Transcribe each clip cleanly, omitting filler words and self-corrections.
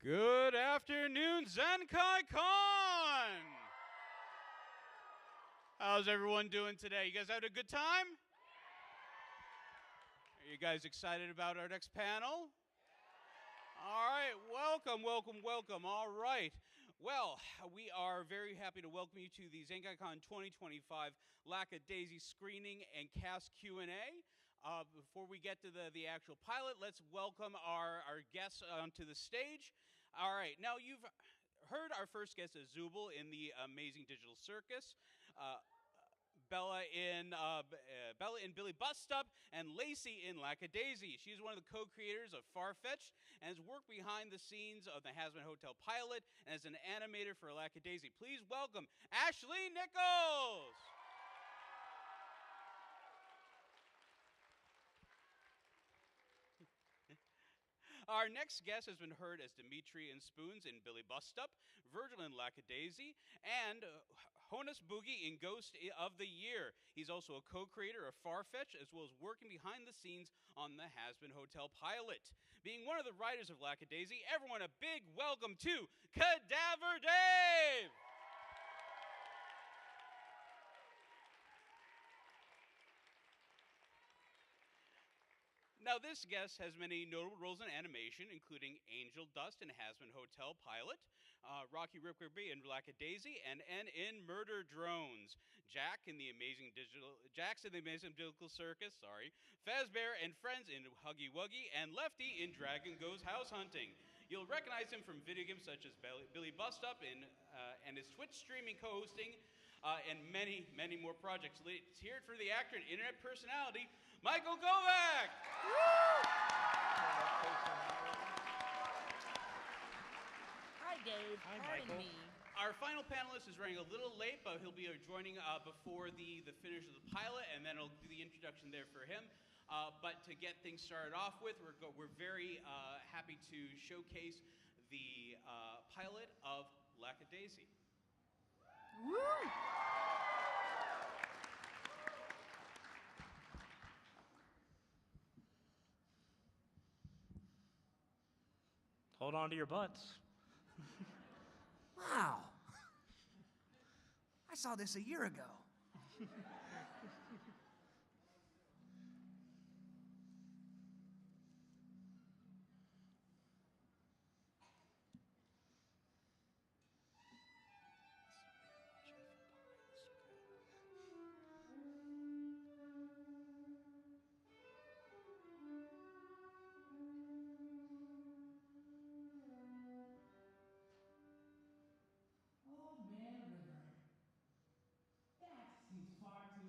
Good afternoon, Zenkaikon! How's everyone doing today? You guys having a good time? Are you guys excited about our next panel? All right, welcome, welcome, welcome. All right. Well, we are very happy to welcome you to the Zenkaikon 2025 Lackadaisy screening and cast Q&A. Before we get to the actual pilot, let's welcome our guests onto the stage. All right, now you've heard our first guest is Zubul in the Amazing Digital Circus. Bella in Billy Bust Up, and Lacey in Lackadaisy. She's one of the co-creators of Farfetched and has worked behind the scenes of the Hazbin Hotel pilot and as an animator for Lackadaisy. Please welcome Ashley Nichols. Our next guest has been heard as Dimitri in Spoons in Billy Bust Up, Virgil in Lackadaisy, and Honus Boogie in Ghost of the Year. He's also a co-creator of Farfetched, as well as working behind the scenes on the Hazbin Hotel pilot. Being one of the writers of Lackadaisy, everyone a big welcome to Cadaver Dave! Now, this guest has many notable roles in animation, including Angel Dust in Hazbin Hotel Pilot, Rocky Ripkerby in Lackadaisy, and in Murder Drones. Jack's in the Amazing Digital Circus, Fazbear and Friends in Huggy Wuggy, and Lefty in Dragon Goes House Hunting. You'll recognize him from video games such as Billy Bust Up and his Twitch streaming co-hosting, and many, many more projects. Let's hear it for the actor and internet personality, Michael Kovac! Hi, Dave. Hi, Pardon Michael. me. Our final panelist is running a little late, but he'll be joining before the finish of the pilot, and then I'll do the introduction there for him. But to get things started off with, we're very happy to showcase the pilot of Lackadaisy. Woo! Hold on to your butts. Wow. I saw this a year ago. Oh man, River. That seems far too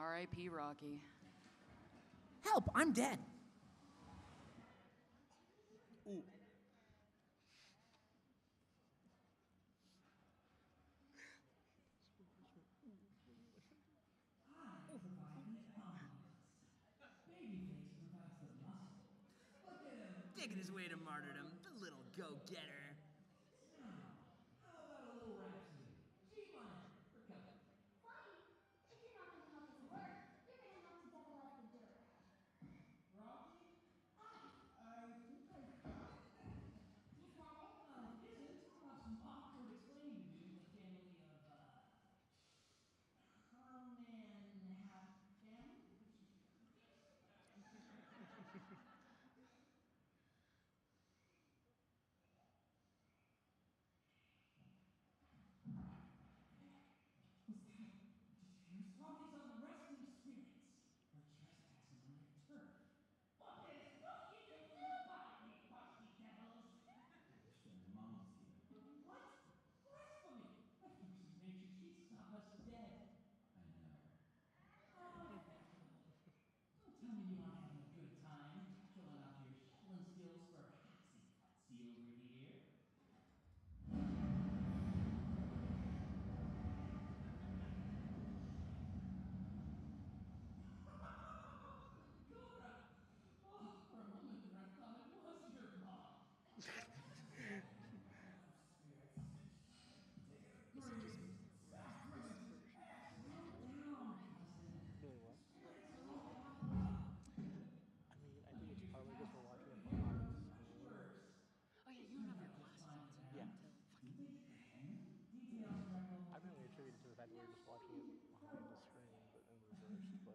R.I.P. Rocky. Help, I'm dead. Ooh. Digging his way to martyrdom, the little go-getter. How about a little rhapsody? G minor, for comfort. Buddy, if you're not gonna help us work, you're gonna have to double up the dirt. Rocky? I think I got it. Is that it? Well, it isn't. I'll have some awkward explaining to do in the family of, Herman Half family? Rocky's on the resting spirits. We're trespassing on their turf. But there's no you can do about it, you busty devils. I wish their mom was here. What? Blasphemy! I think she'd make sure she'd stop us dead. I know. Oh, Bechdel. Don't tell me you aren't having a good time showing off your shuffling skills for Hatsy-Patsy over here. Cobra! Oh, for a moment there I thought it was your mom. Oh yeah, you don't have your glasses on, so you can't tell. I mainly attributed to the fact that we were just watching it behind the screen, but in reverse. But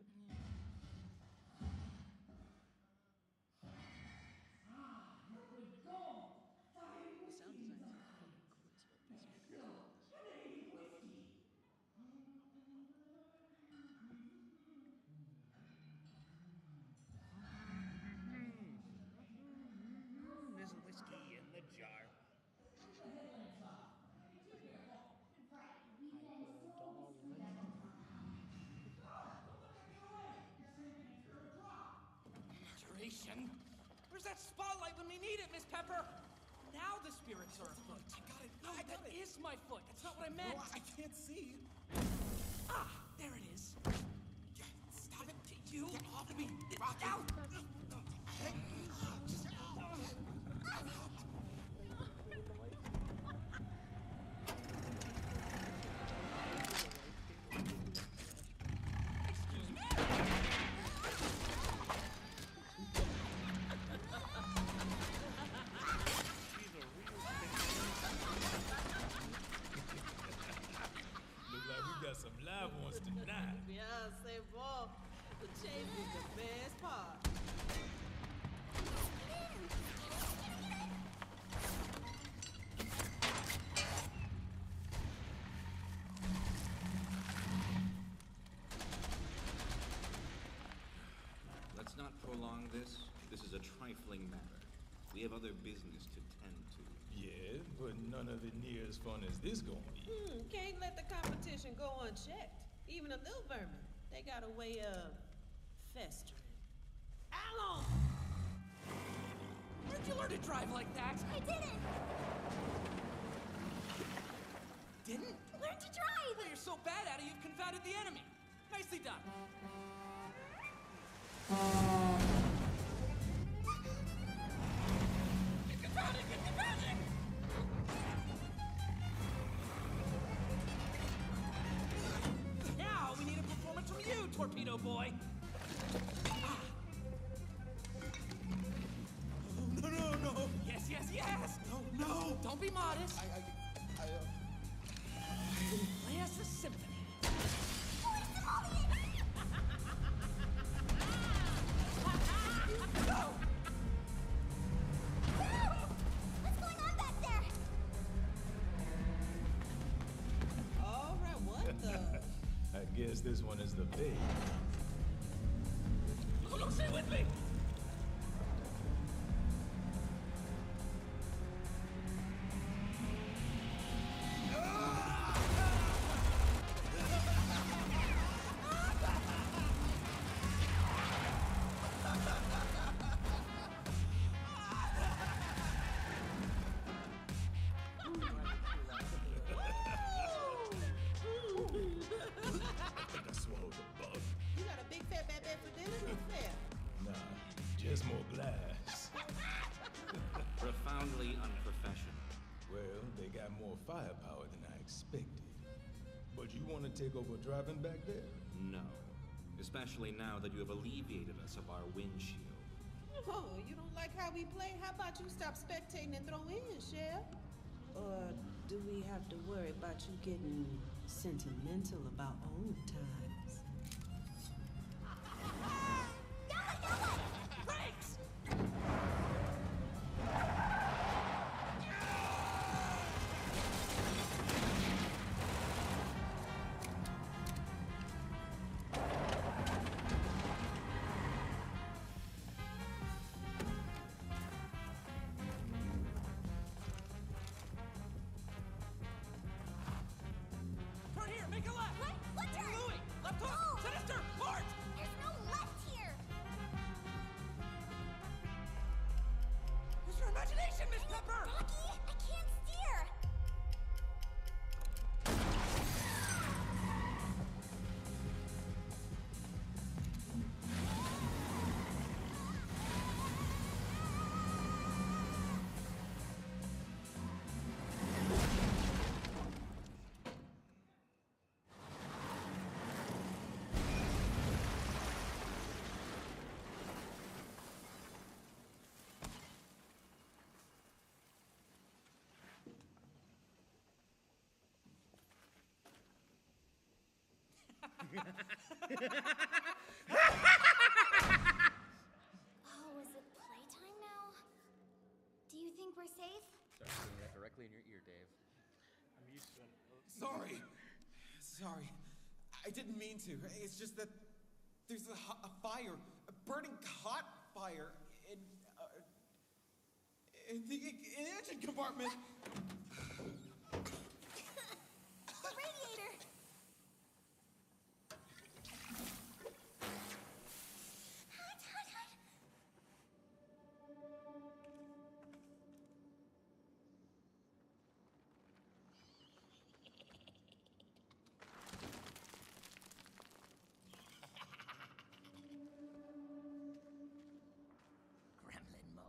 Liquid gold! Fine The sound whiskey design's design! fucking crazy. Canadian whiskey! There's whiskey in the jar. The headlamps off. Be careful. Right, we've been so dog risky. red. Don't let her get away! You're saving it for a drop! Duration? Where's that spotlight when we need it, Miss Pepper? Now the spirits are afoot. I got it. No, that is my foot. That's not what I meant. I can't see. Ah, there it is. Stop it. You off me. Rocky. Out. Excuse me? Look like we got some live ones tonight. Yeah, c'est bon. The chase is the best part. Let's not prolong this. This is a trifling matter. We have other business to tend to. Yeah, but none of it near as fun as this gonna be. Can't let the competition go unchecked. Even a little vermin. They got a way of festering. Alon! Where'd you learn to drive like that? I didn't! Didn't? Learn to drive! Well, you're so bad at it, you've confounded the enemy. Nicely done. Get confounded! Get confounded! Now we need a performance from you, Torpedo Boy. No. Yes, yes, yes! No. Don't be modest. Play us a symphony. Go! What's going on back there? All right, what the? I guess this one is the big. Look, stay with me! blast. Profoundly unprofessional. Well, they got more firepower than I expected. But you want to take over driving back there? No. Especially now that you have alleviated us of our windshield. Oh, you don't like how we play? How about you stop spectating and throw in, Chef? Or do we have to worry about you getting sentimental about old times? Brakes! Turn here, make a left! What? What turn? Louis, left hook! No! Sinister! Mark! There's no left here! Use your imagination, Miss Pepper! Rocky, I can't steer! Oh, is it playtime now? Do you think we're safe? Start doing that directly in your ear, Dave. I'm used to it. Sorry. Sorry. I didn't mean to. It's just that there's a fire, a burning hot fire in the engine compartment. The radiator! Hot, hot, hot. Gremlin mode.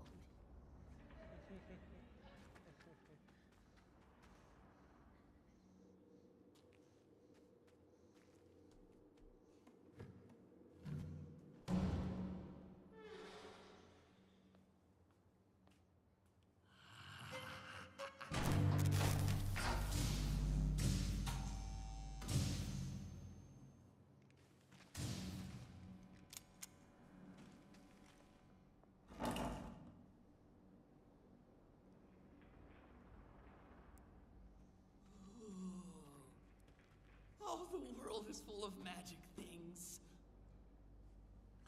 Oh, the world is full of magic things.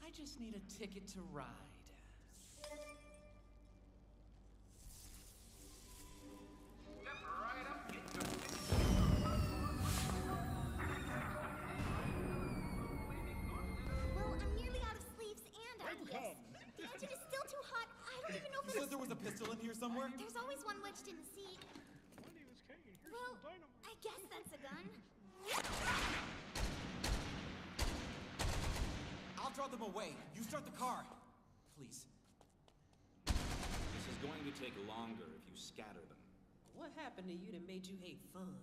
I just need a ticket to ride. Well, I'm nearly out of sleeves and ideas. The engine is still too hot. I don't even know if You said there was a pistol in here somewhere? There's always one wedged in the seat. Wendy was Kane. Here's Well, some dynamite. I guess that's a gun. I'll draw them away. You start the car. Please. This is going to take longer if you scatter them. What happened to you that made you hate fun?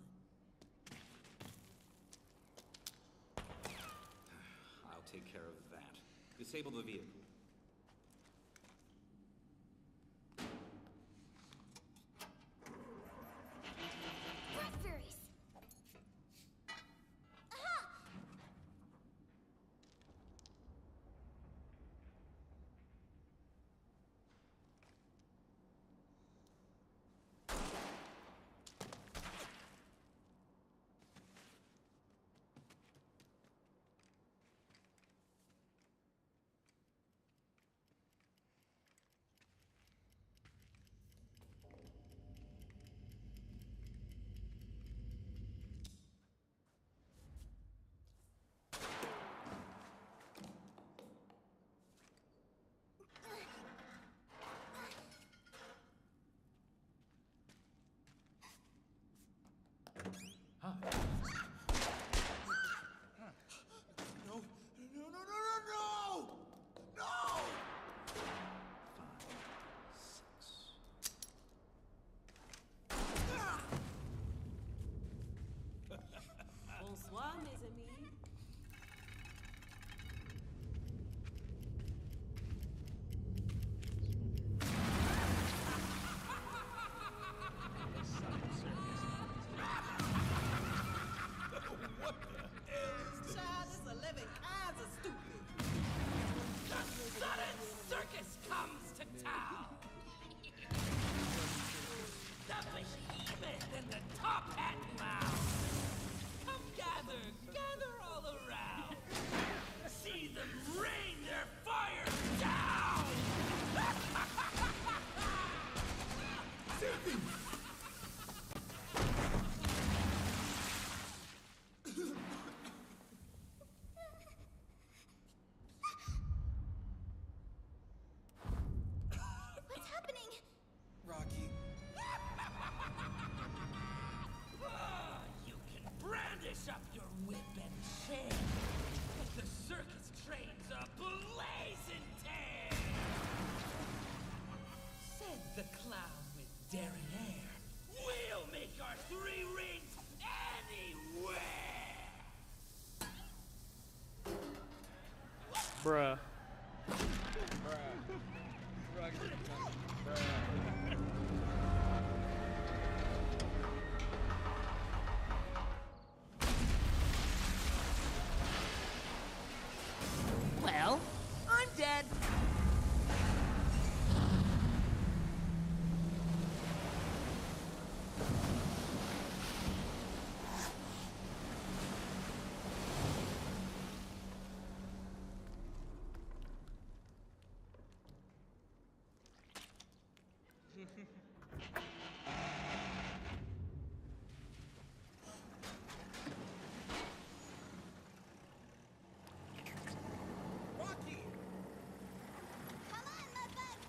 I'll take care of that. Disable the vehicle. Raspberries! Aha! Bruh. Well, I'm dead. Rocky! Come on, Mudbug!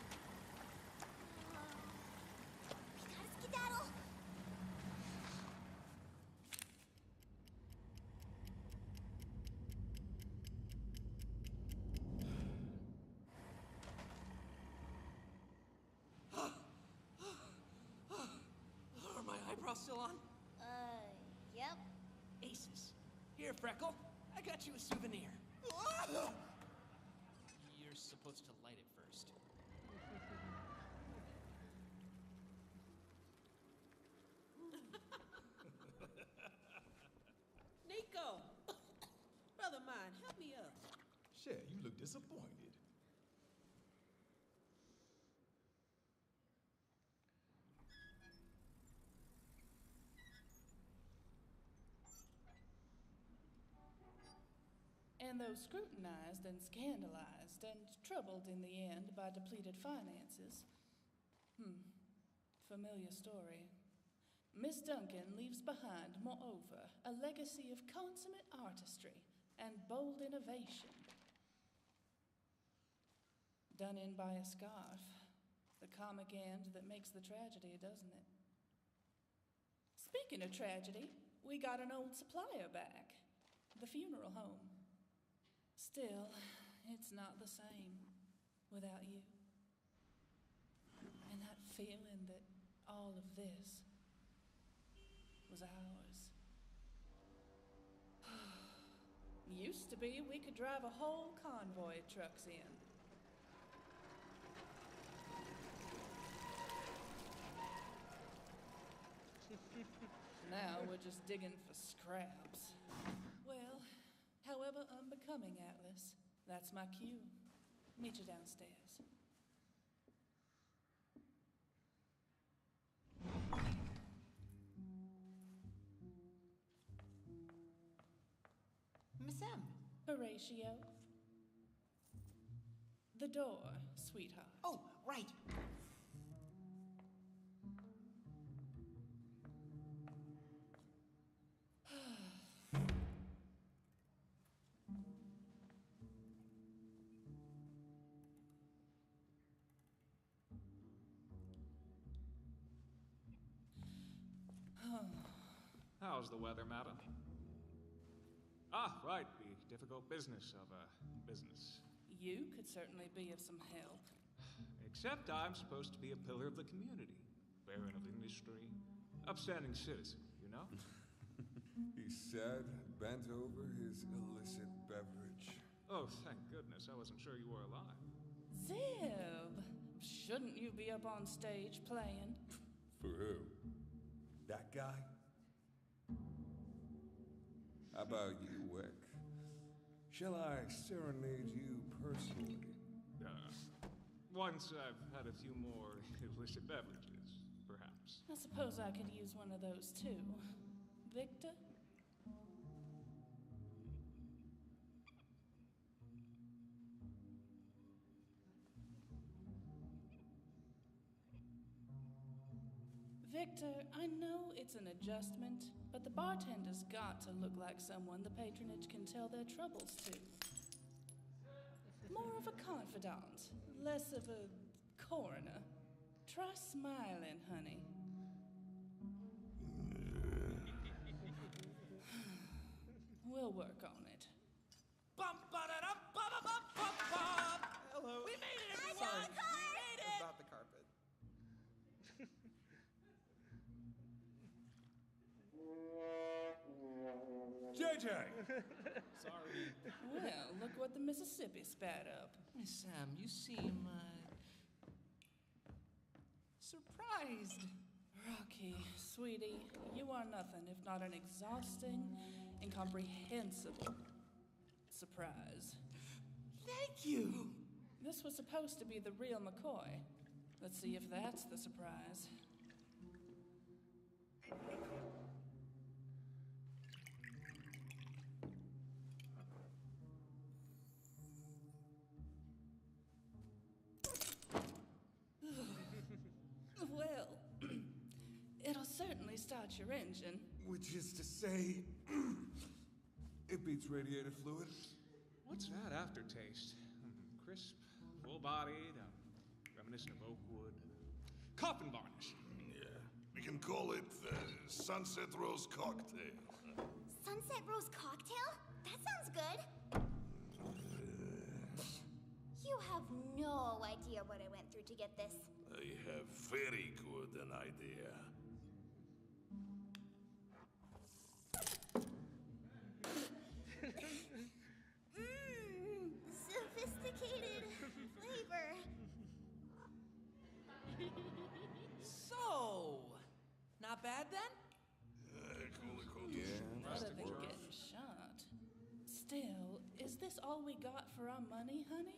We gotta skedaddle. Are my eyebrows still on? Yep. Aces. Here, Freckle. I got you a souvenir. You're supposed to light it first. Nico! Brother mine, help me up. Shit, you look disappointed. And though scrutinized and scandalized and troubled in the end by depleted finances, familiar story. Miss Duncan leaves behind, moreover, a legacy of consummate artistry and bold innovation. Done in by a scarf, the comic end that makes the tragedy, doesn't it? Speaking of tragedy, we got an old supplier back, the funeral home. Still, it's not the same without you. And that feeling that all of this was ours. Used to be we could drive a whole convoy of trucks in. Now we're just digging for scraps. Well, however unbecoming, Atlas, that's my cue. Meet you downstairs. Miss M. Horatio. The door, sweetheart. Oh, right. How's the weather, madam? Ah, right, the difficult business of a business. You could certainly be of some help. Except I'm supposed to be a pillar of the community, baron of industry, upstanding citizen, you know? He said, bent over his illicit beverage. Oh, thank goodness, I wasn't sure you were alive. Zib! Shouldn't you be up on stage playing? For who? That guy? How about you, Wick? Shall I serenade you personally? Once I've had a few more illicit beverages, perhaps. I suppose I could use one of those too. Victor? Victor, I know it's an adjustment, but the bartender's got to look like someone the patronage can tell their troubles to. More of a confidant, less of a coroner. Try smiling, honey. We'll work on it. Bum-ba-da-dum-ba-ba-bum-bum-bum! Hello. We made it, everyone! Sorry. We made it! About the carpet. JJ! Sorry. Well, look what the Mississippi spat up. Miss Sam, you seem, surprised. Rocky, sweetie, you are nothing if not an exhausting, incomprehensible surprise. Thank you. This was supposed to be the real McCoy. Let's see if that's the surprise. Well, it'll certainly start your engine. Which is to say, it beats radiator fluid. What's that aftertaste? Crisp, full-bodied, reminiscent of oak wood. Coffin varnish. Yeah, we can call it Sunset Rose Cocktail. Sunset Rose Cocktail? That sounds good. You have no idea what I went through to get this. I have very good an idea. Sophisticated flavor. So, not bad then? Cool. Yeah. Better than getting shot. Still, is this all we got for our money, honey?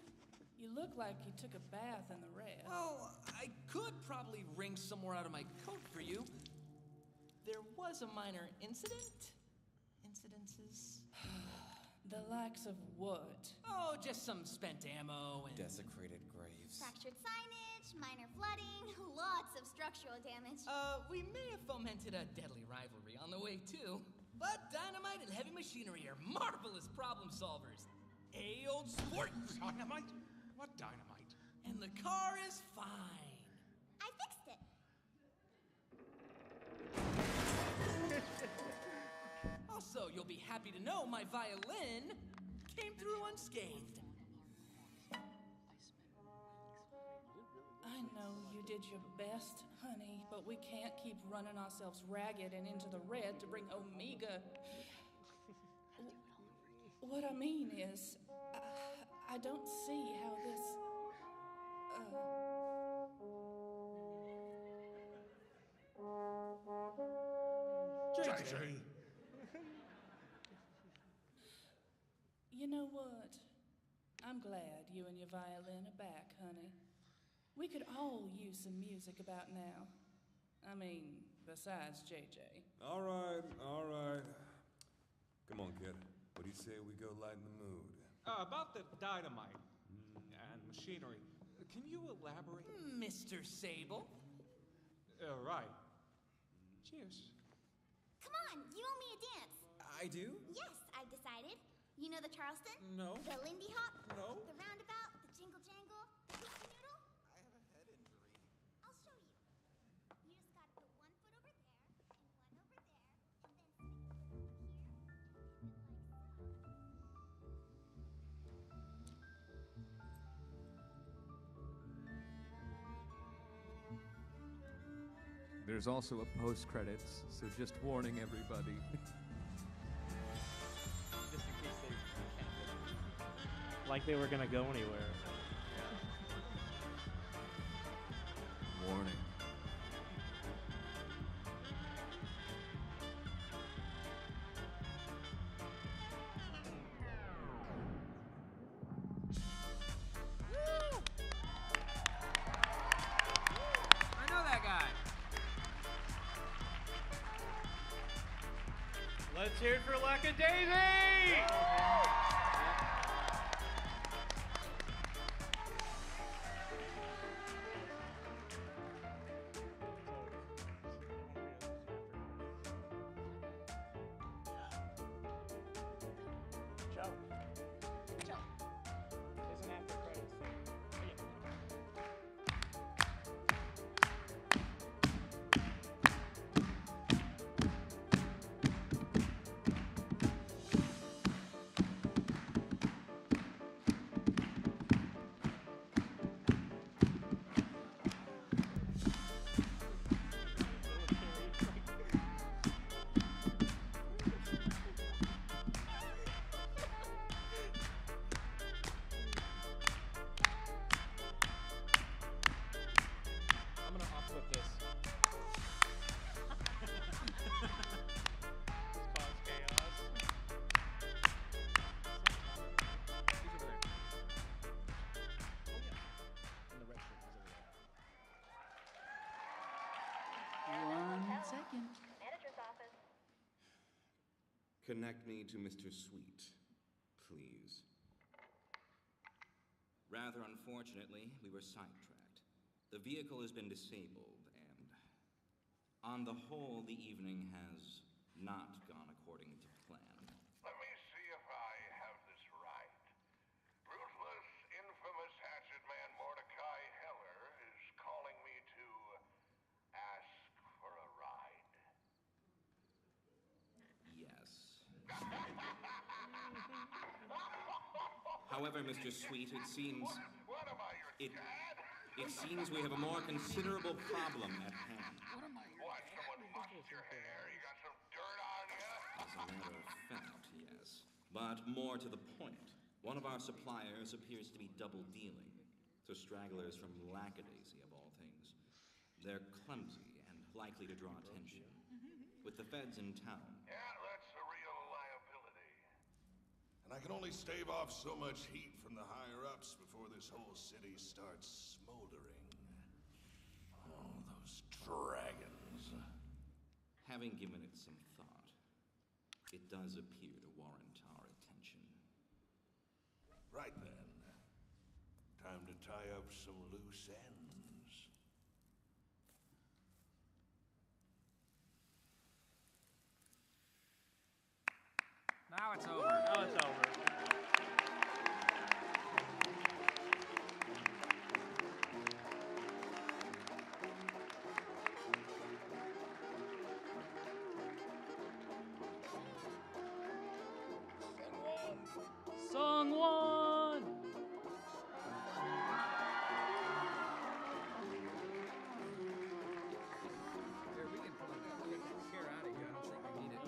You look like you took a bath in the red. Well, I could probably wring some more out of my coat for you. There was a minor incident? Incidences? The likes of what? Oh, just some spent ammo and... Desecrated graves. Fractured signage, minor flooding, lots of structural damage. We may have fomented a deadly rivalry on the way, too. But dynamite and heavy machinery are marvelous problem solvers. Old sport! Dynamite? What dynamite? And the car is fine. I fixed it. Also, you'll be happy to know my violin came through unscathed. I know you did your best, honey, but we can't keep running ourselves ragged and into the red to bring Omega. What I mean is, I don't see how this... JJ! You know what? I'm glad you and your violin are back, honey. We could all use some music about now. I mean, besides JJ. All right. Come on, kid. What do you say we go lighten the mood? About the dynamite and machinery. Can you elaborate? Mr. Sable? Right. Cheers. Come on, you owe me a dance. I do? Yes, I've decided. You know the Charleston? No. The Lindy Hop? No. The Roundabout? The Jingle Jangle? The Pizza Noodle? I have a head injury. I'll show you. You just gotta put one foot over there, and one over there, and then stick a foot over here, and then like so. There's also a post-credits, so just warning everybody. Just in case they can't get it. Like they were gonna go anywhere. Warning. I know that guy. Let's hear it for Lackadaisy! Ciao. Ciao. There's an after credits thing. Connect me to Mr. Sweet, please. Rather unfortunately, we were sidetracked. The vehicle has been disabled, and on the whole, the evening has not gone according to plan. Let me see if I have this right. Ruthless, infamous hatchet man Mordecai Heller is calling me to ask for a ride. Yes. However, Mr. Sweet, it seems... What am I, your dad? It seems we have a more considerable problem at hand. What, someone fucked your hair? You got some dirt on you? As a matter of fact, yes. But more to the point, one of our suppliers appears to be double-dealing to stragglers from Lackadaisy, of all things. They're clumsy and likely to draw attention. With the feds in town... Yeah, that's a real liability. And I can only stave off so much heat from the higher-ups before this whole city starts smoldering. Oh, those dragons. Having given it some thought, it does appear to warrant our attention. Right then. Time to tie up some loose ends. Now it's over. Now it's over. Song one! Here, we can pull that chair out of here. I don't think we need it.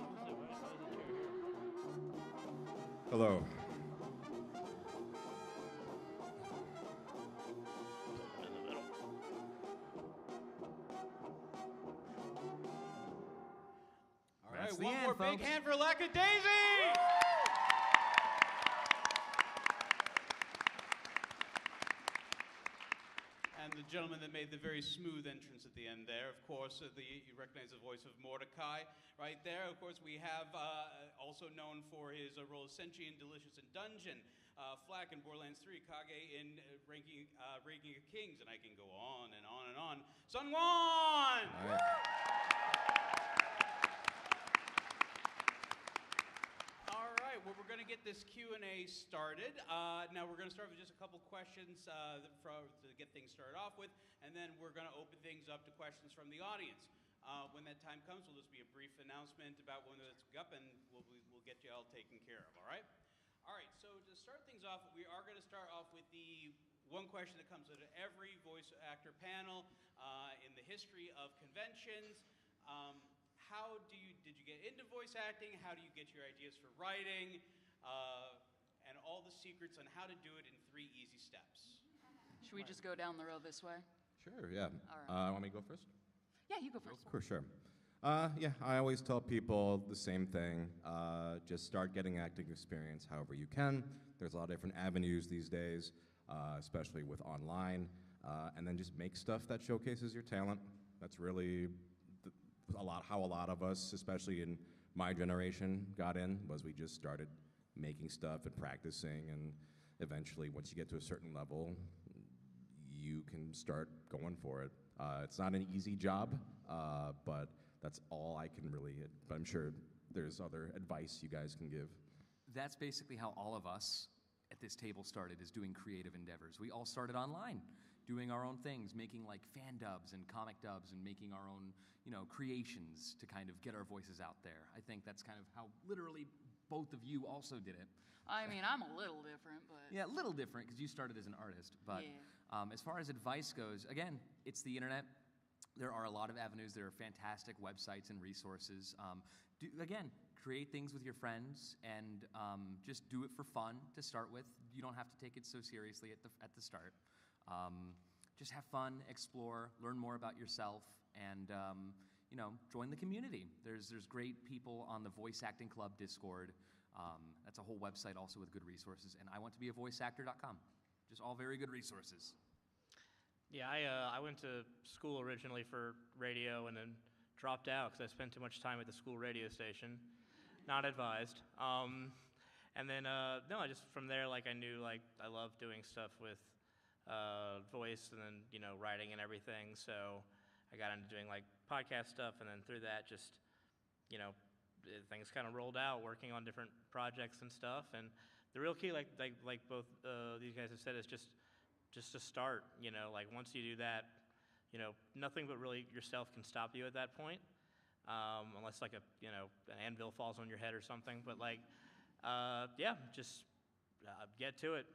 Hello. All right, one more big hand for Lackadaisy! And the gentleman that made the very smooth entrance at the end there, of course, you recognize the voice of Mordecai right there. Of course, we have also known for his role as Senshi in Delicious in Dungeon, Flack in Borderlands 3, Kage in Ranking of Kings, and I can go on and on and on. Sun Won! All right, well, we're going to get this Q&A started. Now, we're going to start with just a couple questions to get things started off with, and then we're going to open things up to questions from the audience. When that time comes, will just be a brief announcement about when it's up, and we'll get you all taken care of, all right? All right, so to start things off, we are going to start off with the one question that comes out of every voice actor panel in the history of conventions. Did you get into voice acting? How do you get your ideas for writing? And all the secrets on how to do it in 3 easy steps. Should we just go down the row this way? Sure, yeah. All right. Want me to go first? Yeah, you go first. Of course, sure. Yeah, I always tell people the same thing. Just start getting acting experience however you can. There's a lot of different avenues these days, especially with online. And then just make stuff that showcases your talent. That's really how a lot of us, especially in my generation, got in, was we just started making stuff and practicing, and eventually, once you get to a certain level, you can start going for it. It's not an easy job, but that's all I can really, but I'm sure there's other advice you guys can give. That's basically how all of us at this table started, is doing creative endeavors. We all started online, doing our own things, making like fan dubs and comic dubs and making our own, creations to kind of get our voices out there. I think that's kind of how literally both of you also did it. I mean, I'm a little different, but... Yeah, a little different because you started as an artist. But as far as advice goes, again, it's the internet. There are a lot of avenues. There are fantastic websites and resources. Again, create things with your friends and just do it for fun to start with. You don't have to take it so seriously at the start. Just have fun, explore, learn more about yourself, and join the community. There's great people on the Voice Acting Club Discord. That's a whole website also with good resources. And I want to be a voiceactor.com. Just all very good resources. Yeah, I went to school originally for radio and then dropped out because I spent too much time at the school radio station. not advised. And then no, I just from there, like I knew like I loved doing stuff with voice and then writing and everything. So I got into doing like podcast stuff, and then through that, just things kind of rolled out, working on different projects and stuff. And the real key, like both these guys have said, is just to start. Like once you do that, nothing but really yourself can stop you at that point, unless like an anvil falls on your head or something. But like, just get to it.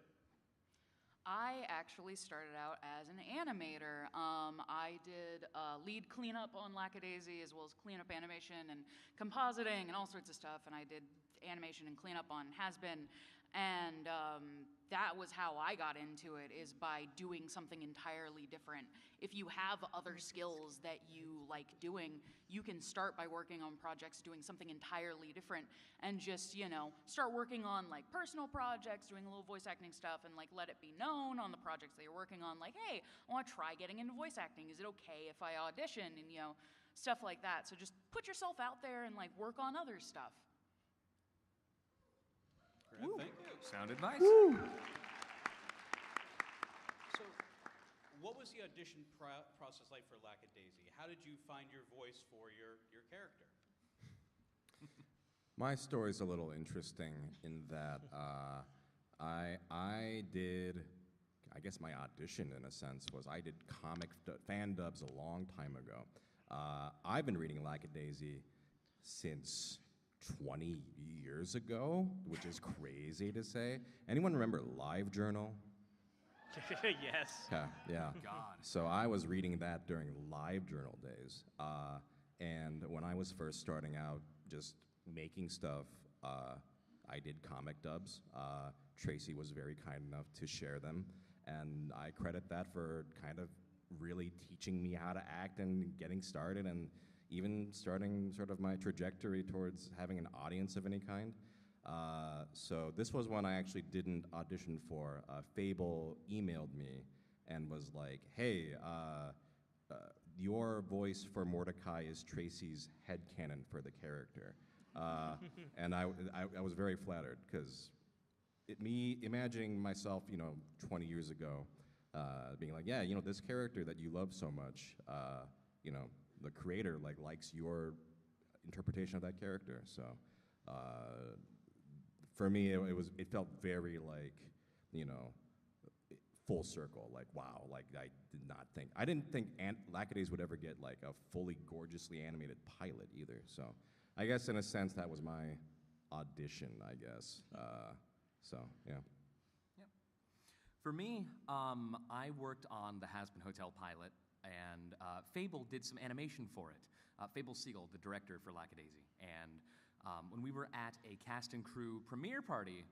I actually started out as an animator. I did lead cleanup on Lackadaisy, as well as cleanup animation and compositing and all sorts of stuff. And I did animation and cleanup on Has-Been. And that was how I got into it, is by doing something entirely different. If you have other skills that you like doing, you can start by working on projects doing something entirely different, and just, start working on like personal projects, doing a little voice acting stuff, and like let it be known on the projects that you're working on, like, hey, I want to try getting into voice acting. Is it okay if I audition? And stuff like that. So just put yourself out there and like work on other stuff. Thank you. Sound advice. So, what was the audition process like for Lackadaisy? How did you find your voice for your character? My story's a little interesting in that I did, I guess my audition in a sense was I did fan dubs a long time ago. I've been reading Lackadaisy since 20 years ago, which is crazy to say. Anyone remember LiveJournal? Yes. Yeah. God. So I was reading that during LiveJournal days. And when I was first starting out just making stuff, I did comic dubs. Tracy was very kind enough to share them. And I credit that for kind of really teaching me how to act and getting started, and even starting sort of my trajectory towards having an audience of any kind. So this was one I actually didn't audition for. Fable emailed me and was like, hey, your voice for Mordecai is Tracy's headcanon for the character. And I was very flattered, because me imagining myself, 20 years ago, being like, yeah, this character that you love so much, the creator likes your interpretation of that character. So for me, it felt very full circle. Like, wow, I didn't think Lackadaisy would ever get a fully gorgeously animated pilot either. So I guess in a sense that was my audition, I guess. So yeah. Yep. For me, I worked on the Has-Been Hotel pilot, and Fable did some animation for it. Fable Siegel, the director for Lackadaisy. And when we were at a cast and crew premiere party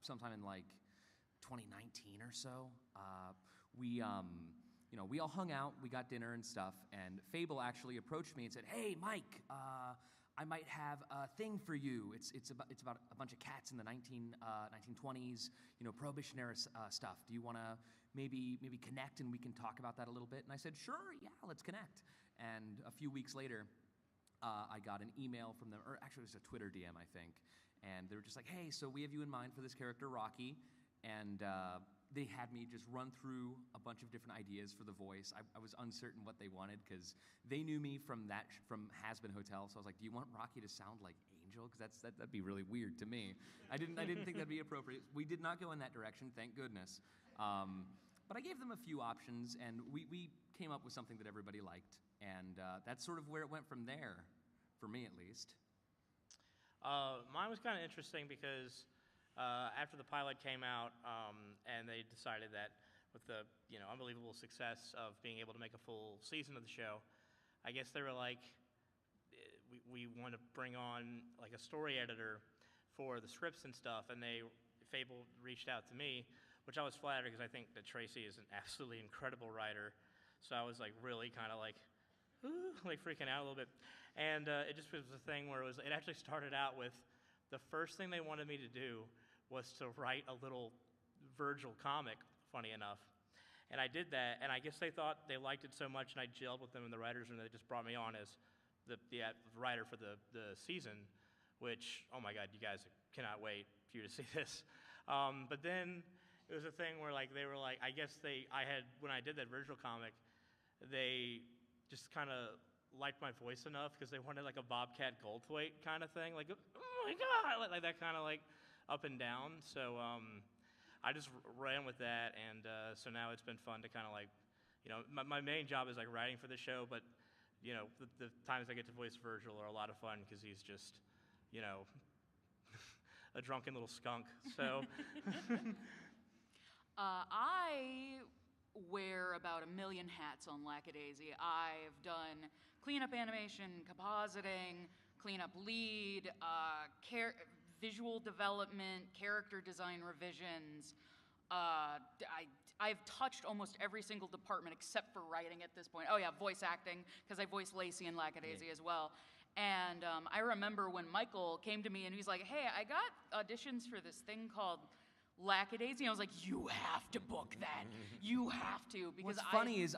sometime in 2019 or so, we all hung out, we got dinner and stuff, and Fable actually approached me and said, hey, Mike, I might have a thing for you. It's about a bunch of cats in the 1920s, Prohibition era stuff. Do you want to maybe connect and we can talk about that a little bit? And I said, sure, yeah, let's connect. And a few weeks later, I got an email from them, or actually it was a Twitter DM, I think, and they were just like, hey, so we have you in mind for this character, Rocky, and they had me just run through a bunch of different ideas for the voice. I was uncertain what they wanted, because they knew me from Has-Been Hotel, so I was like, do you want Rocky to sound like Angel? Because that'd be really weird to me. I didn't think that'd be appropriate. We did not go in that direction, thank goodness. But I gave them a few options, and we came up with something that everybody liked. And that's sort of where it went from there, for me at least. Mine was kind of interesting because after the pilot came out, and they decided that with the unbelievable success of being able to make a full season of the show, I guess they were like, we want to bring on like a story editor for the scripts and stuff, and Fable reached out to me, which I was flattered, because I think that Tracy is an absolutely incredible writer. So I was like really kind of like freaking out a little bit. And it just was a thing where it actually started out with, the first thing they wanted me to do was to write a little Virgil comic, funny enough. And I did that, and I guess they thought they liked it so much, and I gelled with them in the writer's room, they just brought me on as the writer for the season. which, oh my God, you guys cannot wait for you to see this. But then it was a thing where like they were like, I guess when I did that original comic, they just kind of liked my voice enough because they wanted like a Bobcat Goldthwait kind of thing, like, oh my God, like that kind of like up and down. So I just ran with that, and so now it's been fun to kind of like, you know, my main job is like writing for the show, but you know, the times I get to voice Virgil are a lot of fun because he's just, you know, a drunken little skunk. So I wear about 1 million hats on Lackadaisy. I've done cleanup animation, compositing, cleanup lead, visual development, character design revisions. I've touched almost every single department except for writing at this point. Oh yeah, voice acting, because I voice Lacey in Lackadaisy as well. And I remember when Michael came to me and he's like, hey, I got auditions for this thing called Lackadaisy. I was like, you have to book that. You have to. Because What's funny is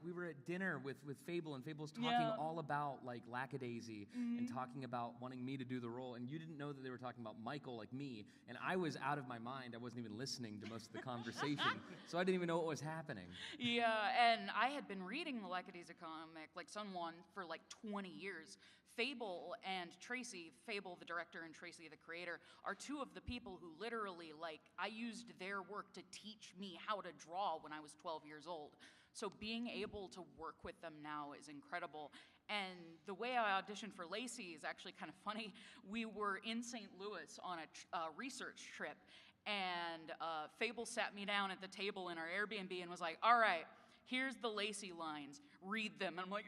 we were at dinner with Fable, and Fable was talking all about like Lackadaisy and talking about wanting me to do the role, and you didn't know that they were talking about Michael, like me, and I was out of my mind. I wasn't even listening to most of the conversation, so I didn't even know what was happening. Yeah, and I had been reading the Lackadaisy comic, like Sun One, for like 20 years. Fable and Tracy, Fable the director and Tracy the creator, are two of the people who literally, like, I used their work to teach me how to draw when I was 12 years old. So being able to work with them now is incredible. And the way I auditioned for Lacey is actually kind of funny. We were in St. Louis on a research trip, and Fable sat me down at the table in our Airbnb and was like, all right, here's the Lacey lines, read them. And I'm like,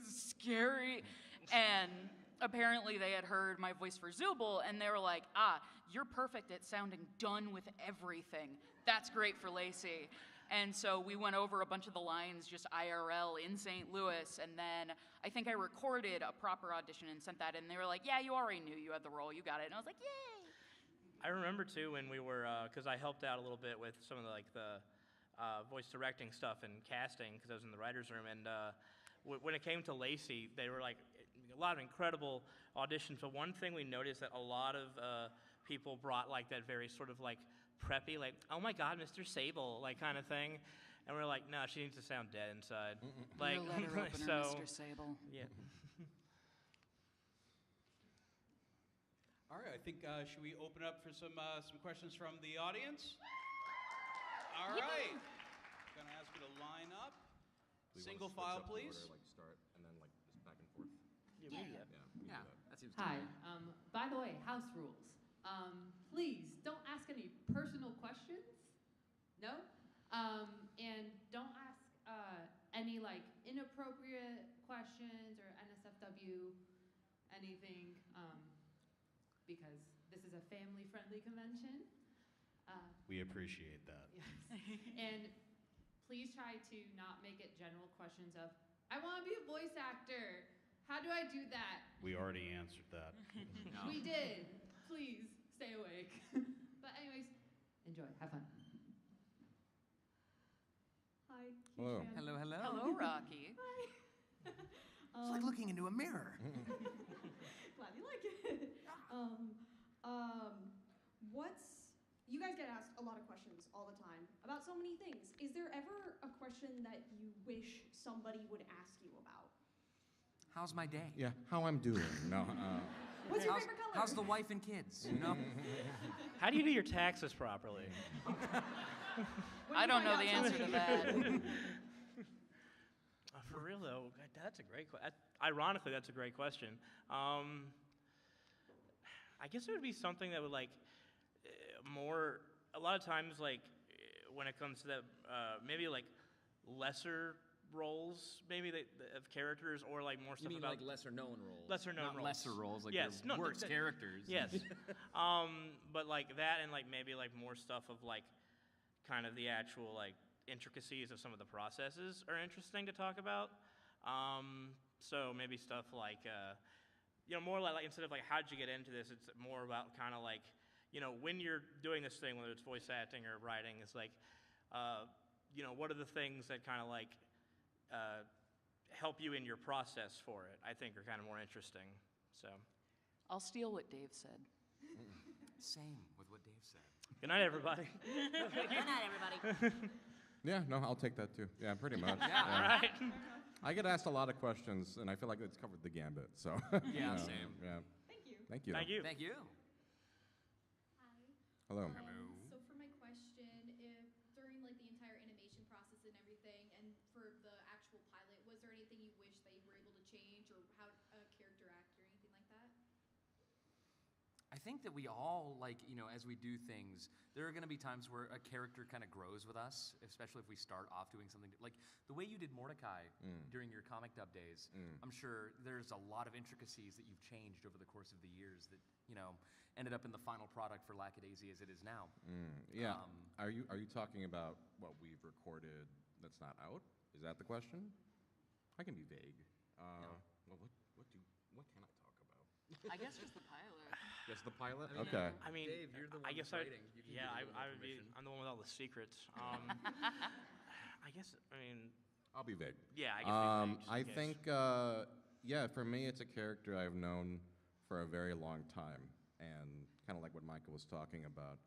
scary. And apparently they had heard my voice for Zubul, and they were like, you're perfect at sounding done with everything. That's great for Lacey. And so we went over a bunch of the lines just IRL in St. Louis, and then I think I recorded a proper audition and sent that, and they were like, yeah, you already knew you had the role, you got it. And I was like, yay! I remember too when we were, because I helped out a little bit with some of the voice directing stuff and casting, because I was in the writer's room, and when it came to Lacey, they were like a lot of incredible auditions, but one thing we noticed that a lot of people brought like that very sort of like preppy, like, oh my God, Mr. Sable, like kind of thing, and we're like, no, she needs to sound dead inside. Like, Your letter opener, Mr. Sable. Yeah. All right, I think, should we open up for some questions from the audience? All right. Gonna ask you to line up. Single file, please. Order, like start and then like just back and forth. Yeah. That seems Hi. By the way, house rules. Please don't ask any personal questions. No. And don't ask any like inappropriate questions or NSFW anything, because this is a family-friendly convention. We appreciate that. Yes. And please try to not make it general questions of, I want to be a voice actor. How do I do that? We already answered that. No. We did. Please stay awake. But anyways, enjoy. Have fun. Hi. Hello. Keishan. Hello, hello. Hello, Rocky. Hi. It's like looking into a mirror. Glad you like it. You guys get asked a lot of questions all the time about so many things. Is there ever a question that you wish somebody would ask you about? How's my day? Yeah, how I'm doing. No. What's your favorite color? How's the wife and kids? You know. How do you do your taxes properly? I don't know the answer to that. For real though, that's a great question. Ironically, that's a great question. I guess it would be something that would like more. A lot of times, like when it comes to that, maybe like lesser roles, maybe of characters, or like more stuff You mean about like lesser known roles? lesser known Not roles. lesser roles, like yes, they're worse characters. Yes, but like that, and like maybe like more stuff of like kind of the actual like intricacies of some of the processes are interesting to talk about. So maybe stuff like more like instead of like how'd you get into this, it's more about kind of like when you're doing this thing, whether it's voice acting or writing, it's like what are the things that kind of like help you in your process for it, I think are kind of more interesting. So I'll steal what Dave said. Same with what Dave said. Good night, everybody. Good night, everybody. Yeah, no, I'll take that too. Yeah, pretty much. Yeah, all right. I get asked a lot of questions, and I feel like it's covered the gambit. So. Yeah, same. Yeah. Thank you. Thank you. Thank you. Thank you. Hello. So for my question, if during like the entire animation process and everything, and for the actual pilot, was there anything you wish that you were able to change, or how a character act or anything like that? I think that we all, like, you know, as we do things, there are going to be times where a character kind of grows with us, especially if we start off doing something like the way you did Mordecai during your comic dub days. I'm sure there's a lot of intricacies that you've changed over the course of the years that, you know, ended up in the final product for Lackadaisy as it is now. Yeah. Are you talking about what we've recorded that's not out? Is that the question? I can be vague. Well, what can I talk about? I guess just the pilot. Just the pilot? I mean, Okay. I mean, Dave, you're the one I guess that's writing. You can yeah, give a little I would be. information. I'm the one with all the secrets. I guess. I mean. I'll be vague. Yeah, I guess. I think, yeah, for me, it's a character I've known for a very long time, and kind of like what Micah was talking about.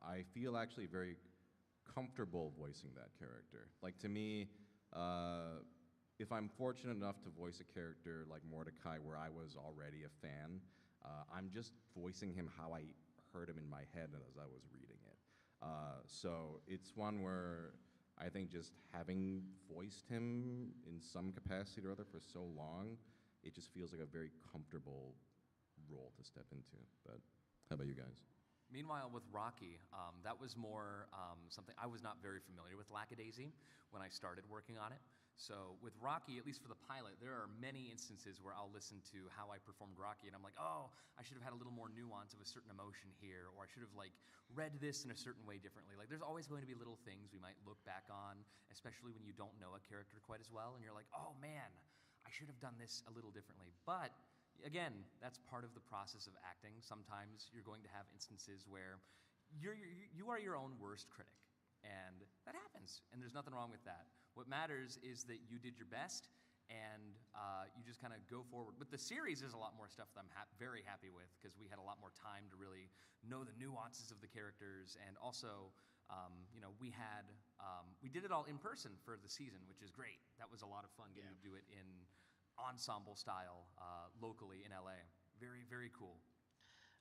I feel actually very comfortable voicing that character. Like, to me, if I'm fortunate enough to voice a character like Mordecai, where I was already a fan, I'm just voicing him how I heard him in my head as I was reading it. So it's one where I think just having voiced him in some capacity or other for so long, it just feels like a very comfortable role to step into. But how about you guys? Meanwhile, with Rocky, that was more something I was not very familiar with Lackadaisy when I started working on it. So with Rocky, at least for the pilot, there are many instances where I'll listen to how I performed Rocky, and I'm like, oh, I should have had a little more nuance of a certain emotion here, or I should have like read this in a certain way differently. Like, there's always going to be little things we might look back on, especially when you don't know a character quite as well, and you're like, oh man, I should have done this a little differently. But again, that's part of the process of acting. Sometimes you're going to have instances where you are your own worst critic, and that happens, and there's nothing wrong with that. What matters is that you did your best, and you just kind of go forward. With the series, there's a lot more stuff that I'm very happy with, because we had a lot more time to really know the nuances of the characters, and also, you know, we did it all in person for the season, which is great. That was a lot of fun getting to do it in ensemble style locally in LA. Very, very cool.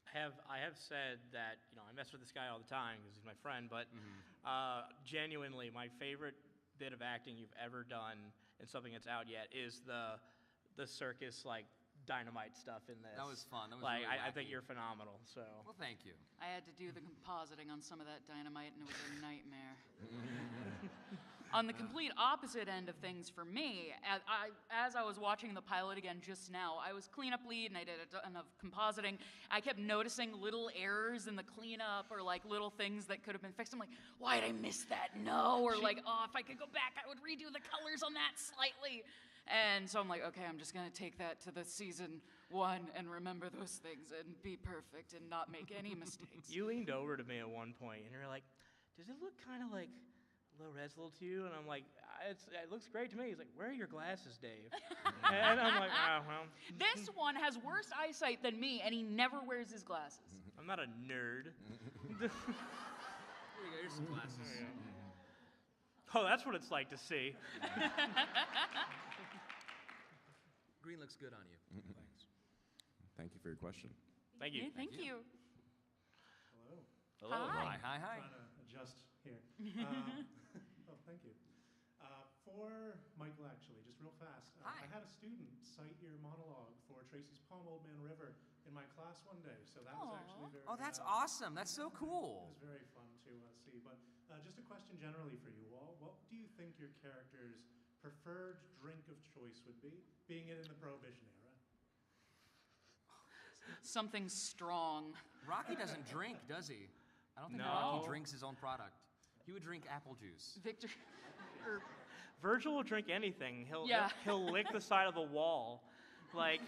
I have said that, you know, I mess with this guy all the time because he's my friend, but genuinely, my favorite bit of acting you've ever done in something that's out yet is the circus, like, dynamite stuff in this. That was fun. That was like, really I think wacky. you're phenomenal. So. Well, thank you. I had to do the compositing on some of that dynamite, and it was a nightmare. On the complete opposite end of things for me, as I was watching the pilot again just now, I was cleanup lead and I did a ton of compositing. I kept noticing little errors in the cleanup, or like little things that could have been fixed. I'm like, why did I miss that? No. Or like, oh, if I could go back, I would redo the colors on that slightly. And so I'm like, okay, I'm just going to take that to the season 1 and remember those things and be perfect and not make any mistakes. You leaned over to me at one point and you're like, does it look kind of like low res a little to you? And I'm like, it looks great to me. He's like, where are your glasses, Dave? And I'm like, oh, well. This one has worse eyesight than me, and he never wears his glasses. I'm not a nerd. Here you go, here's some glasses. Oh, that's what it's like to see. Green looks good on you. Thanks. Thank you for your question. Thank you. Thank you. Hello. Hello. Hi. Hi. Trying to adjust here. Oh, thank you. For Michael, actually, just real fast. I had a student cite your monologue for Tracy's poem, Old Man River, in my class one day. So that was actually very... Oh, that's awesome. That's so cool. It was very fun to see. But just a question generally for you all. What do you think your character's preferred drink of choice would be, being it in the Prohibition era? Something strong. Rocky doesn't drink, does he? I don't think No. Rocky drinks his own product. He would drink apple juice. Victor. Virgil will drink anything. Yeah. He'll lick the side of a wall. Like,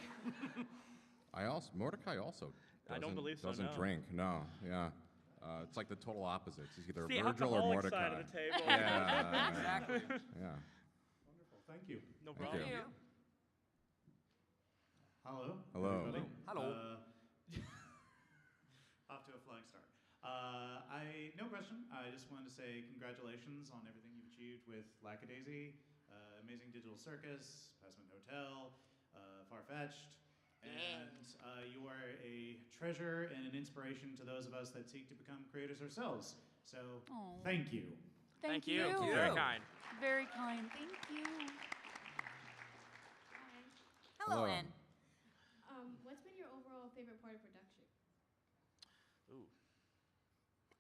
Mordecai also I don't believe so, doesn't no. drink. No, yeah. It's like the total opposites. He's either the Virgil or alcoholic Mordecai. side of the table. Yeah, Exactly. Yeah. Wonderful. Thank you. No Thank problem. you. Hello. Hello. Everybody. Hello. Off to a flying start. No question. I just wanted to say congratulations on everything you've achieved with Lackadaisy, Amazing Digital Circus, Passment Hotel, Far-Fetched, and you are a treasure and an inspiration to those of us that seek to become creators ourselves. So, thank you. Thank you. you. Very kind. Very kind. Thank you. Hello, Hello. Ann. What's been your overall favorite part of production? Ooh.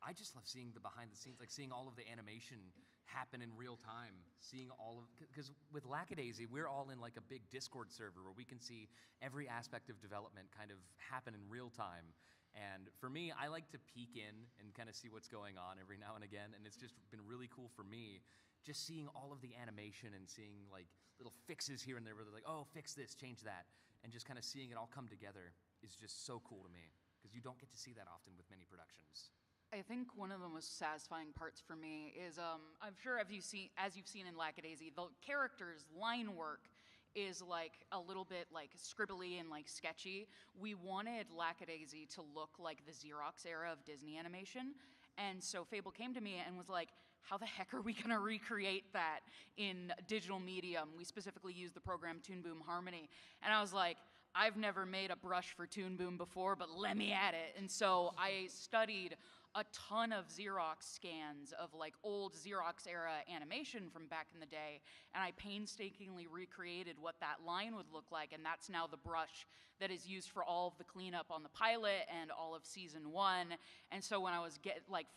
I just love seeing the behind the scenes, like seeing all of the animation happen in real time, seeing all of, because with Lackadaisy, we're all in like a big Discord server where we can see every aspect of development kind of happen in real time. And for me, I like to peek in and kind of see what's going on every now and again, and it's just been really cool for me just seeing all of the animation and seeing like little fixes here and there where they're like, oh, fix this, change that, and just kind of seeing it all come together is just so cool to me, because you don't get to see that often with many productions. I think one of the most satisfying parts for me is, I'm sure as you've seen in Lackadaisy, the characters' line work is like a little bit like scribbly and like sketchy. We wanted Lackadaisy to look like the Xerox era of Disney animation. And so Fable came to me and was like, how the heck are we gonna recreate that in digital medium? We specifically used the program Toon Boom Harmony. And I was like, I've never made a brush for Toon Boom before, but let me at it. And so I studied a ton of Xerox scans of like old Xerox era animation from back in the day, and I painstakingly recreated what that line would look like, and that's now the brush that is used for all of the cleanup on the pilot and all of season 1. And so when I was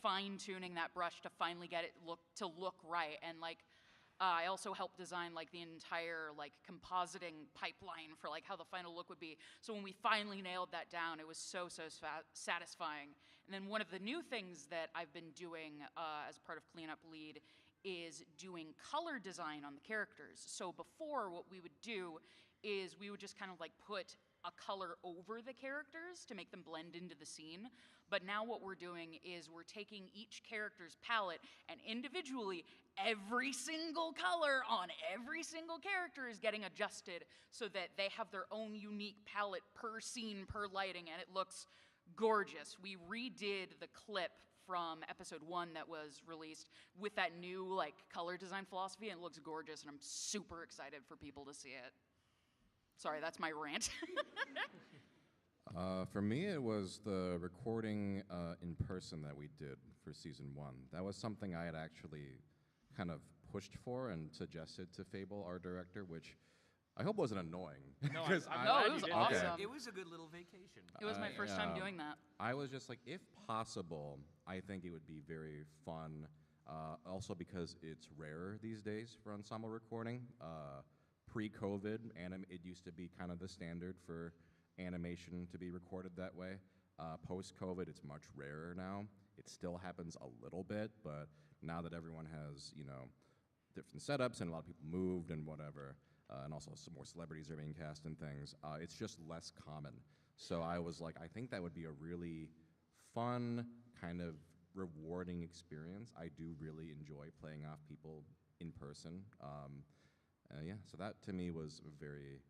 fine-tuning that brush to finally get it look right, and like I also helped design like the entire like compositing pipeline for like how the final look would be. So when we finally nailed that down, it was so satisfying. And then one of the new things that I've been doing as part of Cleanup Lead is doing color design on the characters. So before, what we would do is we would just kind of like put a color over the characters to make them blend into the scene. But now what we're doing is we're taking each character's palette, and individually, every single color on every single character is getting adjusted so that they have their own unique palette per scene, per lighting, and it looks gorgeous. We redid the clip from episode 1 that was released with that new like color design philosophy, and it looks gorgeous, and I'm super excited for people to see it. Sorry, that's my rant. For me, it was the recording in person that we did for season 1. That was something I had actually kind of pushed for and suggested to Fable, our director, which I hope wasn't annoying. No, it was awesome. Okay. It was a good little vacation. It was my first time doing that. I was just like, if possible, I think it would be very fun. Also because it's rare these days for ensemble recording. Pre-COVID, it used to be kind of the standard for animation to be recorded that way. Post-COVID, it's much rarer now. It still happens a little bit, but now that everyone has, different setups and a lot of people moved and whatever, and also some more celebrities are being cast and things, it's just less common. So I was like, I think that would be a really fun, kind of rewarding experience. I do really enjoy playing off people in person. Yeah, so that to me was a very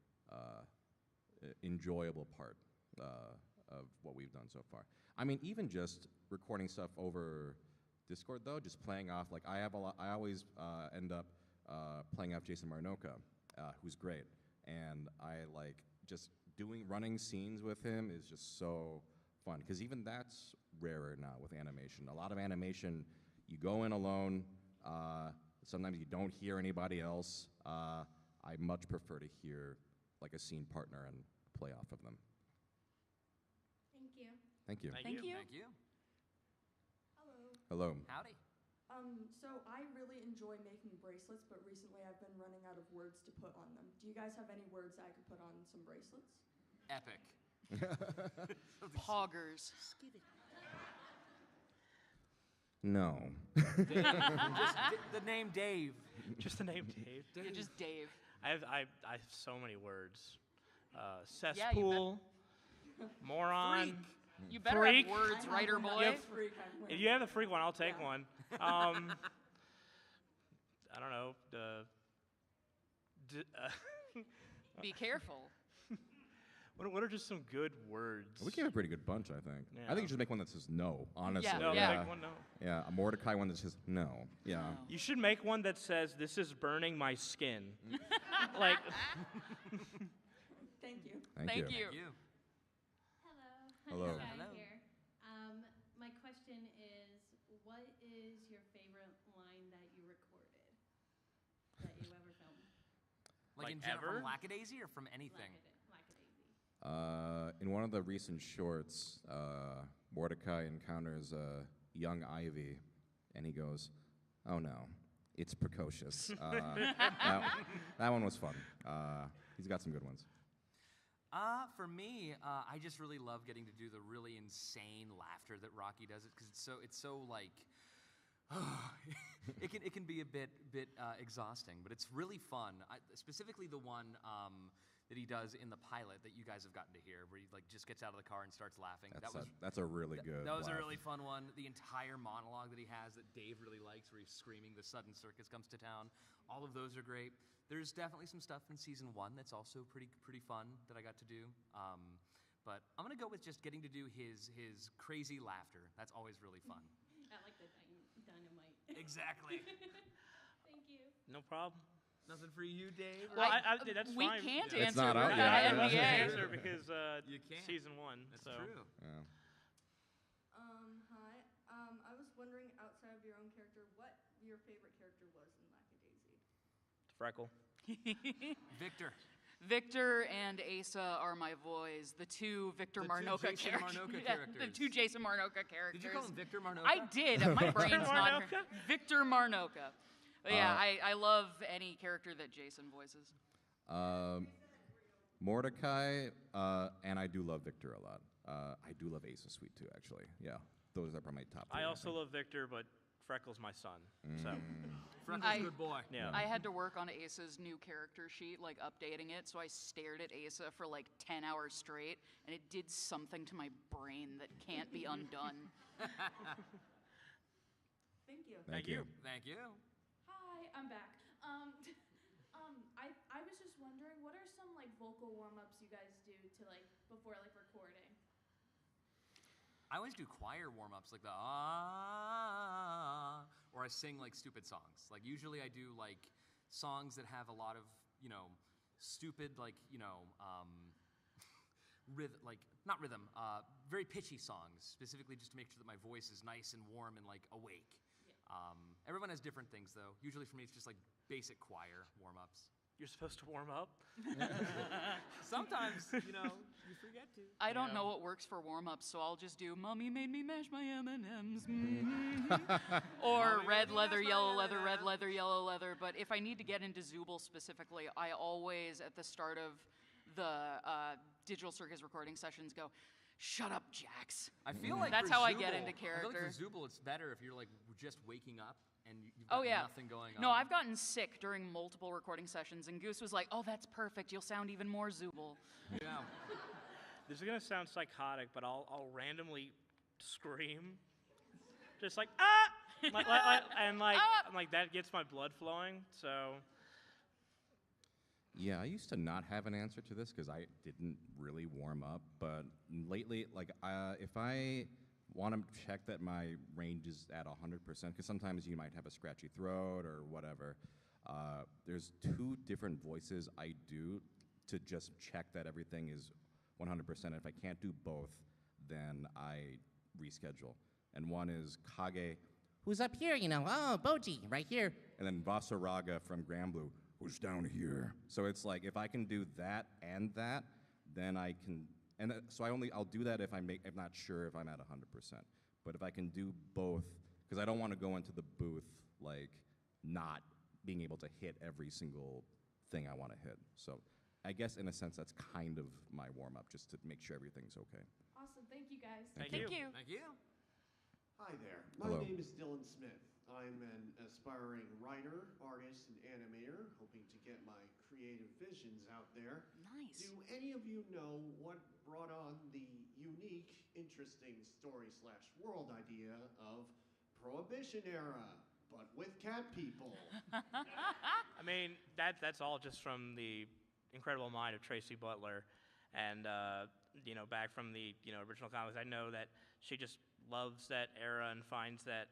enjoyable part of what we've done so far. I mean, even just recording stuff over Discord, though, just playing off, like I always end up playing off Jason Marinoka, who's great, and I like just running scenes with him is just so fun, because even that's rarer now with animation. A lot of animation, you go in alone, sometimes you don't hear anybody else. I much prefer to hear like a scene partner and play off of them. Thank you. Thank you. Thank you. Thank you. Hello. Hello. Howdy. So I really enjoy making bracelets, but recently I've been running out of words to put on them. Do you guys have any words that I could put on some bracelets? Epic. Poggers. No. Just the name Dave. Just the name Dave. Yeah, just Dave. I have so many words. Yeah, Cesspool, moron, Freak. You better freak. have words, writer boy. If you have the freak one, I'll take one. I don't know. Be careful. What are just some good words? We came a pretty good bunch, I think. I Yeah. think you should make one that says no, honestly. Yeah. No, yeah. make one, no. Yeah, a Mordecai one that says no. Yeah. You should make one that says, "This is burning my skin." Like. Thank you. Thank you. Hello. Hello. Sky Hello. here. My question is, what is your favorite line that you recorded that you ever filmed? Like in general, from Lackadaisy or from anything? In one of the recent shorts, Mordecai encounters a young Ivy, and he goes, "Oh no, it's precocious." That one was fun. He's got some good ones. For me, I just really love getting to do the really insane laughter that Rocky does it because it's so like it can be a bit exhausting, but it's really fun. Specifically the one that he does in the pilot that you guys have gotten to hear, where he like just gets out of the car and starts laughing. That's a really good. That was a laugh. really fun one. The entire monologue that he has that Dave really likes, where he's screaming, "The sudden circus comes to town." All of those are great. There's definitely some stuff in season 1 that's also pretty fun that I got to do. But I'm gonna go with just getting to do his crazy laughter. That's always really fun. I like the dynamite. Exactly. Thank you. No problem. Nothing for you, Dave? Well, that's we fine. can't It's answer not out without yet. NDA. Answer because You can't. season 1. That's so. true. Yeah. Hi. I was wondering, outside of your own character, what your favorite character was in Lackadaisy? Freckle. Victor and Asa are my boys. The two Victor Marnoka Jason characters. Marnoka Yeah, characters. the two Jason Marnoka characters. Did you call him Victor Marnoka? I did. My brain's not. Victor Marnoka. But yeah, I love any character that Jason voices. Mordecai, and I do love Victor a lot. I do love Asa Sweet too, actually. Yeah, those are probably my top 3. I also love Victor, but Freckle's my son. So. Freckle's a good boy. Yeah. I had to work on Asa's new character sheet, like updating it, so I stared at Asa for like 10 hours straight, and it did something to my brain that can't be undone. Thank you. Thank you. Thank you. Hi, I'm back. I was just wondering, what are some like vocal warm-ups you guys do to like before like recording? I always do choir warm-ups, like the ah, or I sing like stupid songs. Like usually I do like songs that have a lot of, stupid not rhythm, very pitchy songs, specifically just to make sure that my voice is nice and warm and like awake. Everyone has different things though. Usually for me it's just like basic choir warm-ups. You're supposed to warm up? Sometimes, you forget to. I don't know what works for warm-ups, so I'll just do "Mommy made me mash my M&Ms," or red leather, yellow leather, red leather, yellow leather. But if I need to get into Zooble specifically, I always, at the start of the Digital Circus recording sessions, go, "Shut up, Jax." I feel like that's for how I Zooble- get into I feel character. like for Zooble, it's better if you're like just waking up and you've Oh got yeah. nothing going on. No, I've gotten sick during multiple recording sessions, and Goose was like, "Oh, that's perfect. You'll sound even more Zooble." Yeah. This is gonna sound psychotic, but I'll randomly scream, just like ah, I'm like that gets my blood flowing. So. Yeah, I used to not have an answer to this because I didn't really warm up. But lately, if I want to check that my range is at 100%, because sometimes you might have a scratchy throat or whatever, there's 2 different voices I do to just check that everything is 100%. If I can't do both, then I reschedule. And one is Kage, who's up here, oh, Boji, right here. And then Vasaraga from Granblue, who's down here. So it's like, if I can do that and that, then I can, so I'll do that if I'm not sure if I'm at 100%. But if I can do both, because I don't want to go into the booth, like, not being able to hit every single thing I want to hit. So I guess in a sense, that's kind of my warm-up, just to make sure everything's okay. Awesome. Thank you guys. Thank you. Thank you. Hi there. My Hello. name is Dylan Smith. I'm an aspiring writer, artist, and animator, hoping to get my creative visions out there. Nice. Do any of you know what brought on the unique, interesting story/world idea of Prohibition era, but with cat people? I mean, that's all just from the incredible mind of Tracy Butler. and back from the original comics, I know that she just loves that era and finds that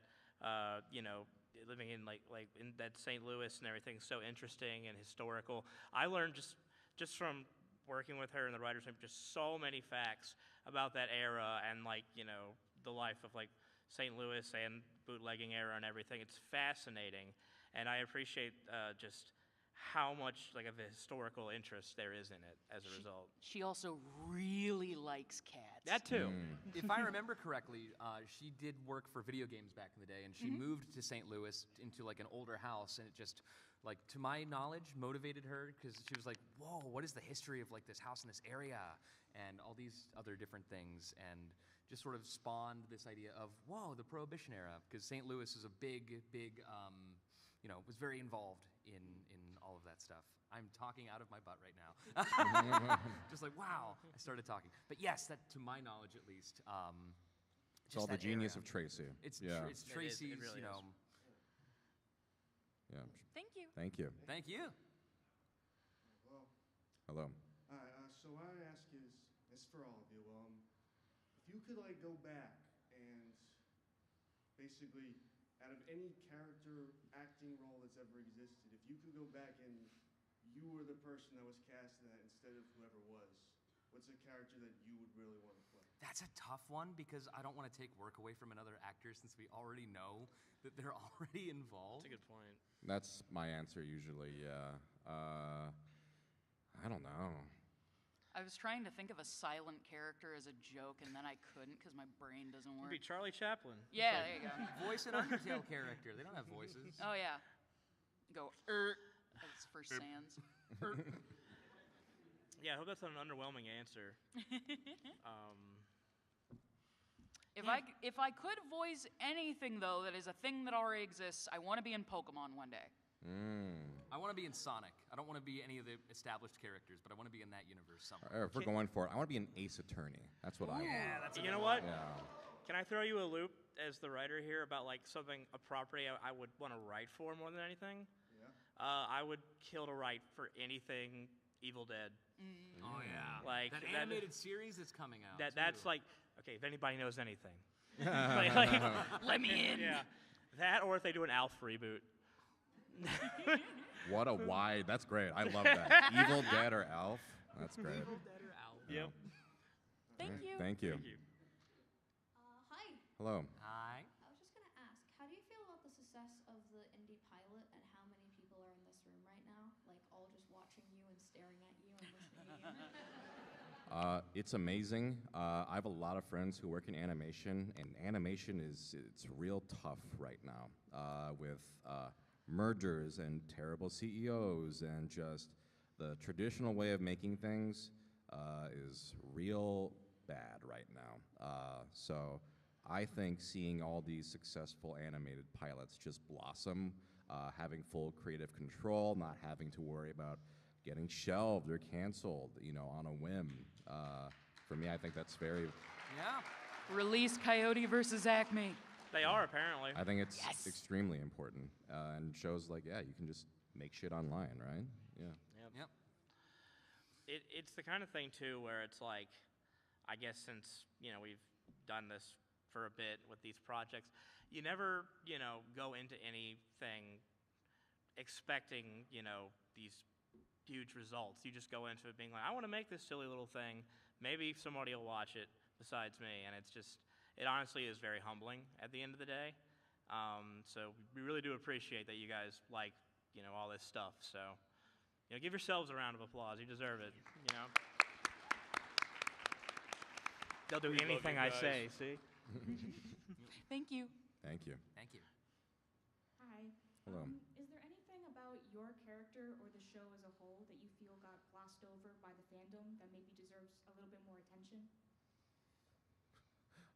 living in like in that St. Louis and everything so interesting and historical. I learned just from working with her in the writers' room just so many facts about that era and the life of St. Louis and bootlegging era and everything. It's fascinating, and I appreciate just how much of a historical interest there is in it as a result. She also really likes cats. That too. If I remember correctly, she did work for video games back in the day, and she moved to St. Louis into an older house, and it just, to my knowledge, motivated her because she was like, whoa, what is the history of this house in this area, and all these other different things, and just sort of spawned this idea of, whoa, the Prohibition era, because St. Louis is a big, was very involved in all of that stuff. I'm talking out of my butt right now. Just wow, I started talking. But yes, that to my knowledge at least. It's all the genius of Tracy. It's It Tracy's, really is. Yeah. Thank you. Thank you. Thank you. Hello. So I ask is, it's for all of you, if you could go back and basically out of any character acting role that's ever existed, if you could go back and you were the person that was cast in that instead of whoever was, what's a character that you would really want to play? That's a tough one because I don't want to take work away from another actor since we already know that they're already involved. That's a good point. That's my answer usually, yeah. I don't know. I was trying to think of a silent character as a joke, and then I couldn't because my brain doesn't work. It'd be Charlie Chaplin. Yeah, there you go. Voice an Undertale character. They don't have voices. Oh, yeah. Go, That's for Sans. Yeah, I hope that's not an underwhelming answer. If I could voice anything, though, that is a thing that already exists, I want to be in Pokemon one day. I want to be in Sonic. I don't want to be any of the established characters, but I want to be in that universe somewhere. If we're going for it, I want to be an Ace Attorney. That's what I want. Yeah, that's You know what? Yeah. Can I throw you a loop as the writer here about something, a property I would want to write for more than anything? Yeah. I would kill to write for anything Evil Dead. Oh yeah, that animated series that's coming out. That's okay. If anybody knows anything, let me in. Yeah, that or if they do an Alf reboot. What a wide. That's great. I love that. Evil Dead or Alf. That's great. Evil Dead or Alf. Yeah. Yep. Thank you. Thank you. Hi. Hello. Hi. I was just going to ask, how do you feel about the success of the indie pilot and how many people are in this room right now? All just watching you and staring at you and listening to you? It's amazing. I have a lot of friends who work in animation, and animation it's real tough right now with mergers and terrible CEOs, and just the traditional way of making things is real bad right now. So I think seeing all these successful animated pilots just blossom, having full creative control, not having to worry about getting shelved or canceled, on a whim. For me, I think that's very... Yeah. Release Coyote versus Acme. They are, apparently. I think it's extremely important, and shows you can just make shit online, right? Yeah. Yep. It's the kind of thing, too, where it's I guess since, we've done this for a bit with these projects, you never, go into anything expecting, these huge results. You just go into it being I want to make this silly little thing. Maybe somebody will watch it besides me, and it honestly is very humbling at the end of the day. So we really do appreciate that you guys like, all this stuff. So, give yourselves a round of applause. You deserve it, They'll do anything I say, see? Thank you. Thank you. Thank you. Hi. Hello. Is there anything about your character or the show as a whole that you feel got glossed over by the fandom that maybe deserves a little bit more attention?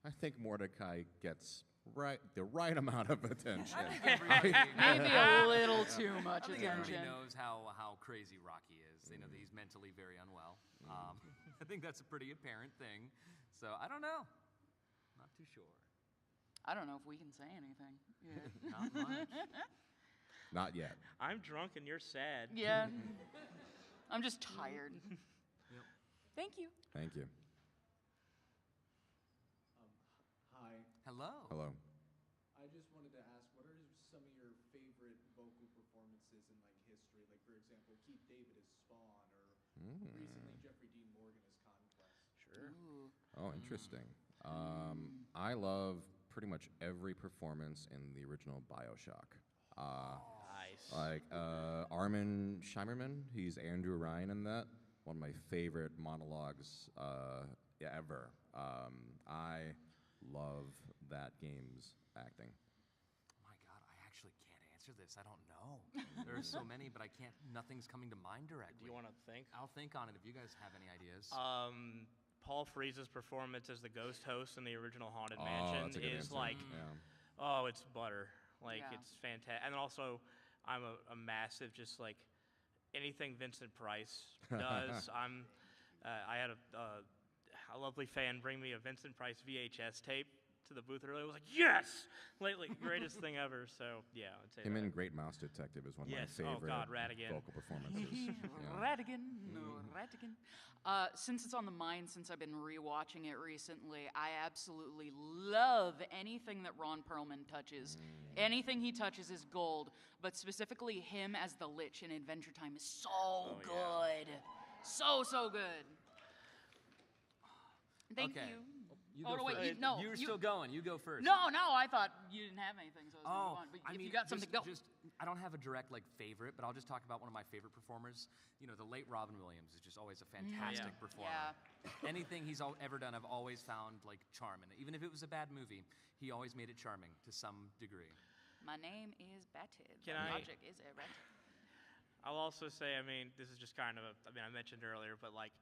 I think Mordecai gets the right amount of attention. Maybe a little too much I think everybody attention. knows how crazy Rocky is. They know that he's mentally very unwell. I think that's a pretty apparent thing. So I don't know. Not too sure. I don't know if we can say anything. Yeah. Not much. Not yet. I'm drunk and you're sad. Yeah. I'm just tired. Thank you. Thank you. Hi. Hello. Hello. I just wanted to ask, what are some of your favorite vocal performances in like history? Like, for example, Keith David as Spawn, or recently Jeffrey Dean Morgan as Conquest. Sure. Oh, interesting. I love pretty much every performance in the original BioShock. Nice. Like Armin Shimmerman, he's Andrew Ryan in that. One of my favorite monologues ever. I love that game's acting. Oh my God, I actually can't answer this. I don't know. There are so many, but I can't. Nothing's coming to mind directly. Do you want to think? I'll think on it if you guys have any ideas. Paul Frees's performance as the ghost host in the original Haunted Oh, Mansion that's a good is answer. like, Yeah. oh, it's butter. Like, Yeah. it's fantastic. And also, I'm a massive, just like, anything Vincent Price does. I had a lovely fan bring me a Vincent Price VHS tape to the booth earlier. I was like, yes! Lately, greatest thing ever. So, yeah, I'd say Him that. in Great Mouse Detective is one of Yes. my favorite Oh, God, Ratigan. vocal performances. Yeah. Ratigan. Since it's on the mind, since I've been rewatching it recently, I absolutely love anything that Ron Perlman touches. Anything he touches is gold, but specifically him as the Lich in Adventure Time is so good. So good. Thank Okay. you. You Oh, go no, wait, first. no. You're still going. You go first. No, I thought you didn't have anything, so I was going to move on. But I if mean, you got something, go. I don't have a direct favorite, but I'll just talk about one of my favorite performers. You know, the late Robin Williams is just always a fantastic performer. Yeah. Anything he's ever done, I've always found charm in it. Even if it was a bad movie, he always made it charming to some degree. My name is Batted. Can My I- logic is erratic. I'll also say, I mean, this is just kind of I mentioned earlier, but like,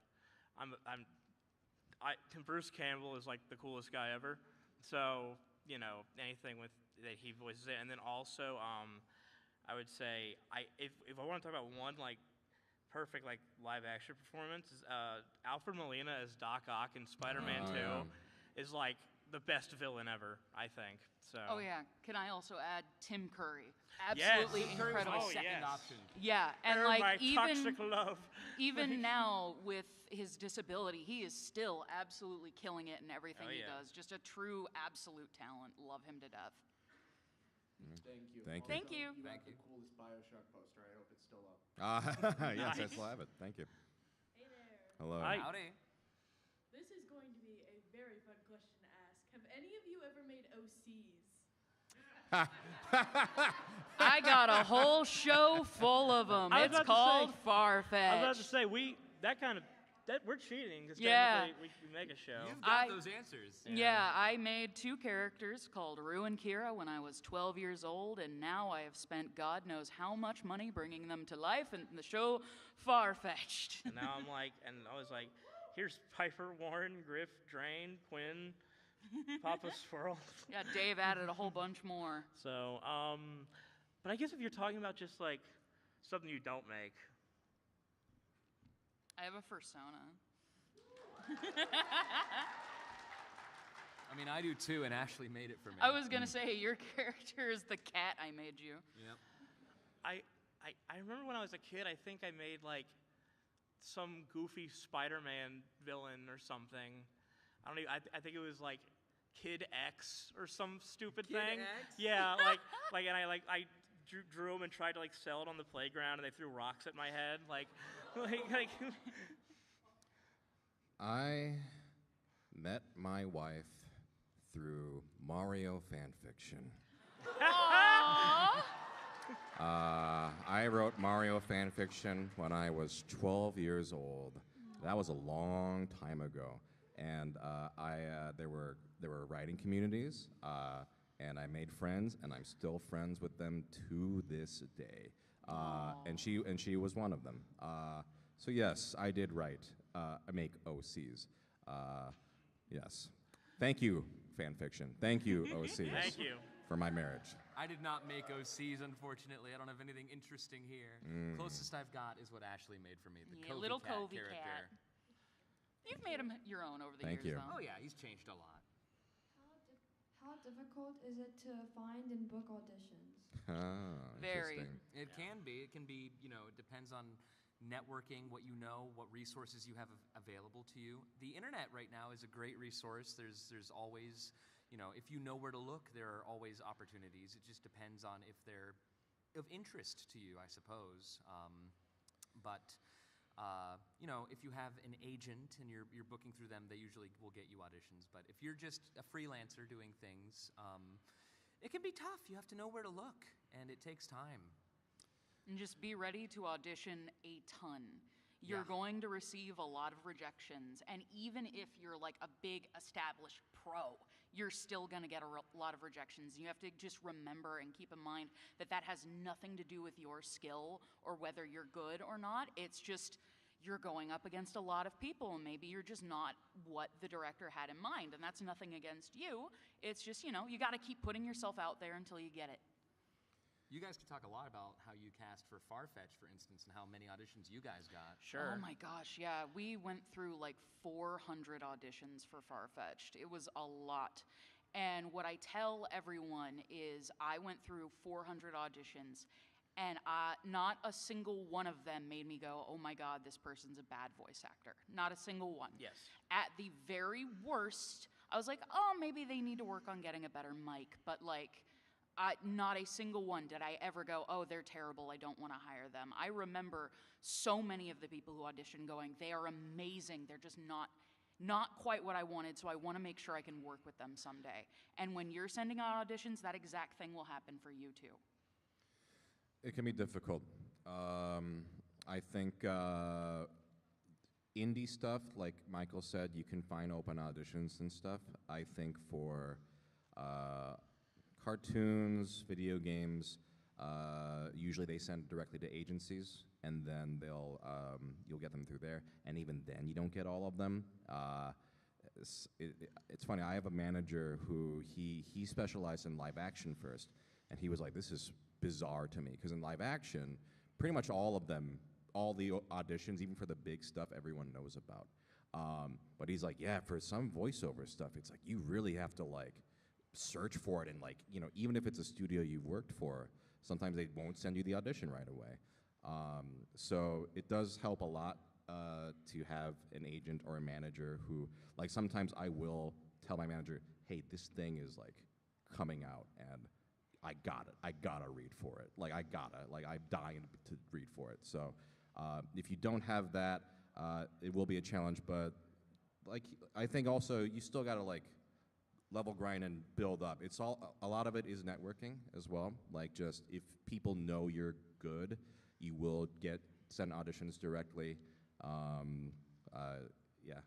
Bruce Campbell is like the coolest guy ever. So, you know, anything that he voices it. And then also, I would say, if I want to talk about one perfect live action performance, is Alfred Molina as Doc Ock in Spider-Man 2 is like the best villain ever, I think. So. Oh yeah. Can I also add Tim Curry? Absolutely Yes, Tim Curry was incredible. my second option. Yeah, and They're my even toxic love. even now with his disability, he is still absolutely killing it in everything Oh, he yeah. does. Just a true absolute talent. Love him to death. Thank you. Thank you. Thank you. You got the coolest BioShock poster. I hope it's still up. Yes, I Nice. still have it. Thank you. Hey there. Hello. Hi. Howdy. This is going to be a very fun question to ask. Have any of you ever made OCs? I got a whole show full of them. I was It's about to called say- Farfetch. I was about to say we're cheating. 'Cause Yeah. technically we make a show. You've got those answers. Yeah, I made two characters called Rue and Kira when I was 12 years old, and now I have spent God knows how much money bringing them to life in the show Farfetched. And now I was like, here's Piper, Warren, Griff, Drain, Quinn, Papa Swirl. Yeah, Dave added a whole bunch more. So, but I guess if you're talking about just something you don't make. I have a persona. I mean, I do too, and Ashley made it for me. I was gonna say your character is the cat I made you. Yep. I remember when I was a kid, I think I made some goofy Spider-Man villain or something. I think it was Kid X or some stupid Kid thing. X? Yeah, and I drew him and tried to sell it on the playground, and they threw rocks at my head, I met my wife through Mario fanfiction. I wrote Mario fanfiction when I was 12 years old. That was a long time ago, and there were writing communities, and I made friends, and I'm still friends with them to this day. And she was one of them. So yes, I did write. I make OCs. Yes. Thank you, fanfiction. Thank you, OCs. Thank you. For my marriage. I did not make OCs, unfortunately. I don't have anything interesting here. Closest I've got is what Ashley made for me, the Yeah, Covey little Cat Covey character. cat. You've made him your own over the Thank years, you. though. Oh yeah, he's changed a lot. How difficult is it to find in book auditions? Ah, Very. interesting. It can be. It can be, it depends on networking, what you know, what resources you have available to you. The internet right now is a great resource. There's always, if you know where to look, there are always opportunities. It just depends on if they're of interest to you, I suppose. If you have an agent and you're booking through them, they usually will get you auditions. But if you're just a freelancer doing things, it can be tough. You have to know where to look, and it takes time. And just be ready to audition a ton. You're going to receive a lot of rejections, and even if you're like a big established pro, you're still going to get a lot of rejections. You have to just remember and keep in mind that that has nothing to do with your skill or whether you're good or not. It's just you're going up against a lot of people, and maybe you're just not what the director had in mind, and that's nothing against you. It's just, you got to keep putting yourself out there until you get it. You guys could talk a lot about how you cast for Farfetch, for instance, and how many auditions you guys got. Sure. Oh my gosh, yeah. We went through like 400 auditions for Farfetched. It was a lot. And what I tell everyone is I went through 400 auditions, and not a single one of them made me go, oh my God, this person's a bad voice actor. Not a single one. Yes. At the very worst, I was like, oh, maybe they need to work on getting a better mic. But not a single one did I ever go, oh, they're terrible, I don't want to hire them. I remember so many of the people who auditioned going, they are amazing, they're just not quite what I wanted, so I want to make sure I can work with them someday. And when you're sending out auditions, that exact thing will happen for you too. It can be difficult. I think indie stuff, like Michael said, you can find open auditions and stuff. I think for cartoons, video games, usually they send directly to agencies, and then you'll get them through there. And even then, you don't get all of them. It's funny. I have a manager who he specialized in live action first, and he was like, "This is bizarre to me," because in live action, pretty much all of them, all the auditions, even for the big stuff, everyone knows about. But he's like, "Yeah, for some voiceover stuff, it's like you really have to search for it, and even if it's a studio you've worked for, sometimes they won't send you the audition right away. So it does help a lot to have an agent or a manager who, sometimes I will tell my manager, hey, this thing is coming out, and I gotta read for it. I'm dying to read for it. So if you don't have that, it will be a challenge, but I think also you still gotta level grind and build up. A lot of it is networking as well. Just if people know you're good, you will send auditions directly.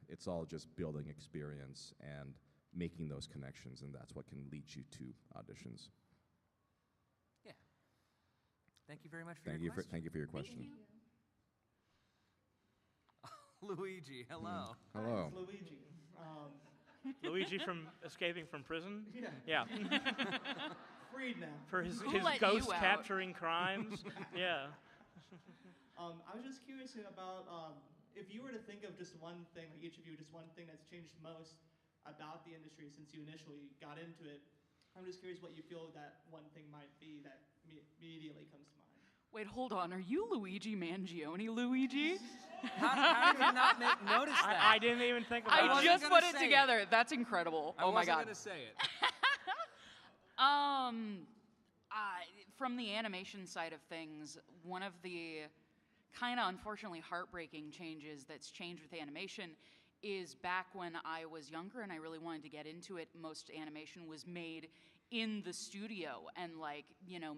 It's all just building experience and making those connections, and that's what can lead you to auditions. Yeah. Thank you very much for your question. Thank you for your question. Thank you. Luigi, hello. Hello. Hi, it's Luigi. Luigi from escaping from prison? Yeah. Freed now. For his ghost capturing crimes? Yeah. I was just curious about if you were to think of just one thing, each of you, just one thing that's changed most about the industry since you initially got into it. I'm just curious what you feel that one thing might be that immediately comes to mind. Wait, hold on. Are you Luigi Mangione, Luigi? How did you not notice that? I didn't even think about it. I just put it together. That's incredible. Oh my God. I wasn't going to say it. From the animation side of things, one of the kind of unfortunately heartbreaking changes that's changed with animation is back when I was younger and I really wanted to get into it, most animation was made in the studio and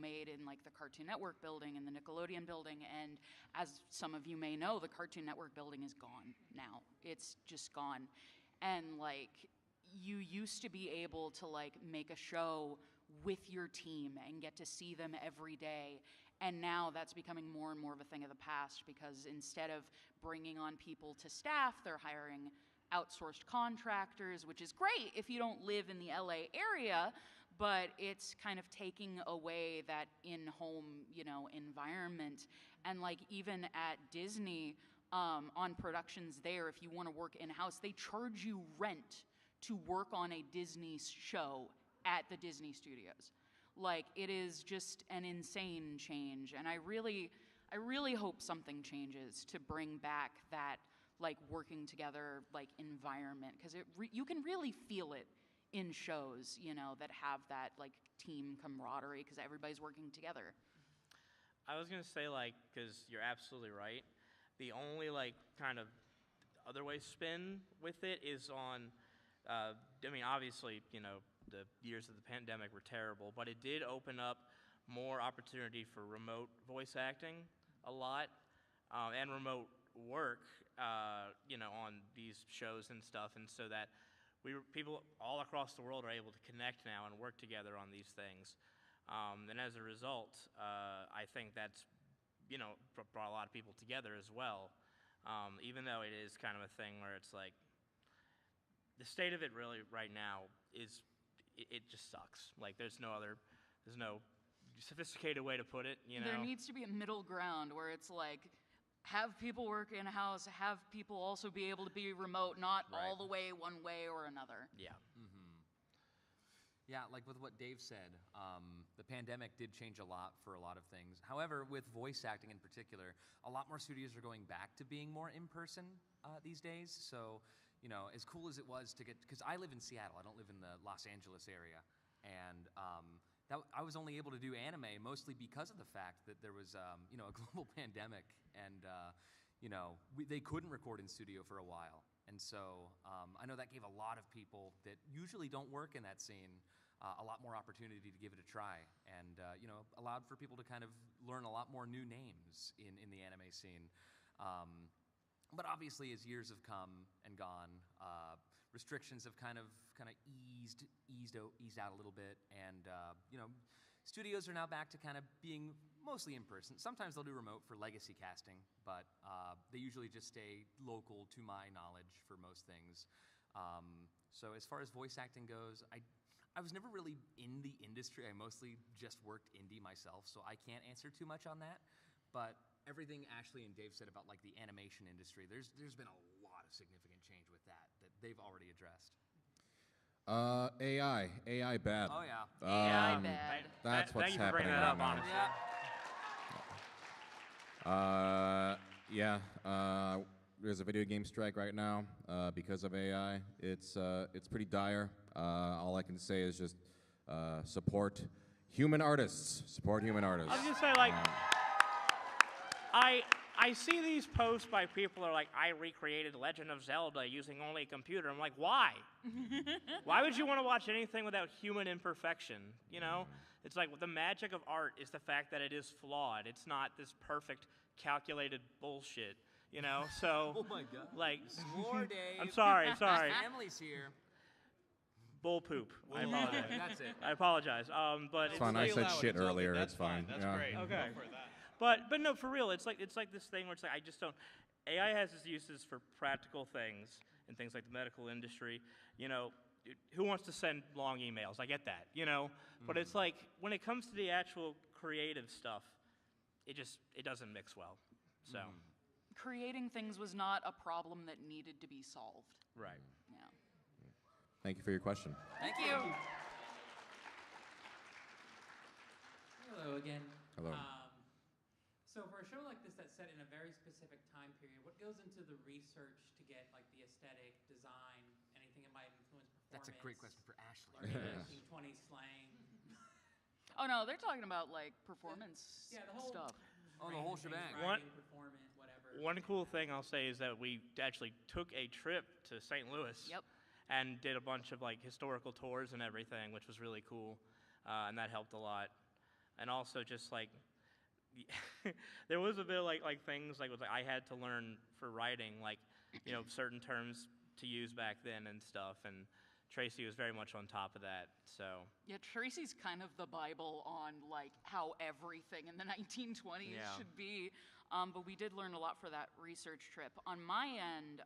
made in the Cartoon Network building and the Nickelodeon building. And as some of you may know, the Cartoon Network building is gone now. It's just gone. And you used to be able to make a show with your team and get to see them every day. And now that's becoming more and more of a thing of the past, because instead of bringing on people to staff, they're hiring outsourced contractors, which is great if you don't live in the LA area, but it's kind of taking away that in-home, environment. And even at Disney, on productions there, if you want to work in-house, they charge you rent to work on a Disney show at the Disney studios. It is just an insane change, and I really I really hope something changes to bring back that like working together like environment, because you can really feel it in shows, you know, that have that like team camaraderie because everybody's working together. I was gonna say, like, because you're absolutely right. The only like kind of other way spin with it is on. I mean, obviously, you know, the years of the pandemic were terrible, but it did open up more opportunity for remote voice acting a lot, and remote work, you know, on these shows and stuff, and so that people all across the world are able to connect now and work together on these things. And as a result, I think that's, you know, brought a lot of people together as well. Even though it is kind of a thing where it's like, the state of it really right now is, it just sucks. Like there's no sophisticated way to put it, you know? There needs to be a middle ground where it's like, have people work in-house, have people also be able to be remote, not all the way one way or another. Yeah. Yeah, like with what Dave said, the pandemic did change a lot for a lot of things. However, with voice acting in particular, a lot more studios are going back to being more in-person these days. So, you know, as cool as it was to get, because I live in Seattle, I don't live in the Los Angeles area, and I was only able to do anime mostly because of the fact that there was, you know, a global pandemic, and you know, they couldn't record in studio for a while. And so I know that gave a lot of people that usually don't work in that scene a lot more opportunity to give it a try, and you know, allowed for people to kind of learn a lot more new names in the anime scene. But obviously, as years have come and gone, restrictions have kind of eased out a little bit, and you know, studios are now back to kind of being mostly in person. Sometimes they'll do remote for legacy casting, but they usually just stay local, to my knowledge, for most things. So as far as voice acting goes, I was never really in the industry. I mostly just worked indie myself, so I can't answer too much on that. But everything Ashley and Dave said about like the animation industry, there's been a lot of significant change with that they've already addressed. AI bad. Oh yeah, AI bad. That's what's Thank you for happening bringing that right up, now. Yeah. There's a video game strike right now because of AI. It's pretty dire. All I can say is just support human artists. Support human artists. I was gonna say, like, I see these posts by people who are like, I recreated Legend of Zelda using only a computer. I'm like, why? Why would you want to watch anything without human imperfection? You know, it's like the magic of art is the fact that it is flawed. It's not this perfect, calculated bullshit. You know, so Oh my God. like, More Dave. I'm sorry. Family's here. Bull poop. I apologize. That's it. I apologize. But It's fine. I said shit earlier. That's It's fine. That's Yeah. great. Okay. Go for that. But no, for real, it's like this thing where it's like, I just don't. AI has its uses for practical things and things like the medical industry. You know, who wants to send long emails? I get that. You know, but it's like when it comes to the actual creative stuff, it doesn't mix well. So. Creating things was not a problem that needed to be solved. Right. Yeah. Thank you for your question. Thank you. Hello again. Hello. So for a show like this that's set in a very specific time period, what goes into the research to get like the aesthetic, design, anything that might influence performance? That's a great question for Ashley. Learning 1920s slang. Oh no, they're talking about like performance Yeah, the whole stuff. Oh, the whole shebang. Writing, performance, whatever. One cool thing I'll say is that we actually took a trip to St. Louis. Yep. And did a bunch of like historical tours and everything, which was really cool, and that helped a lot. And also just like, there was a bit of like things like I had to learn for writing, like, you know, certain terms to use back then and stuff. And Tracy was very much on top of that. So Yeah, Tracy's kind of the Bible on like how everything in the 1920s should be. But we did learn a lot for that research trip. On my end,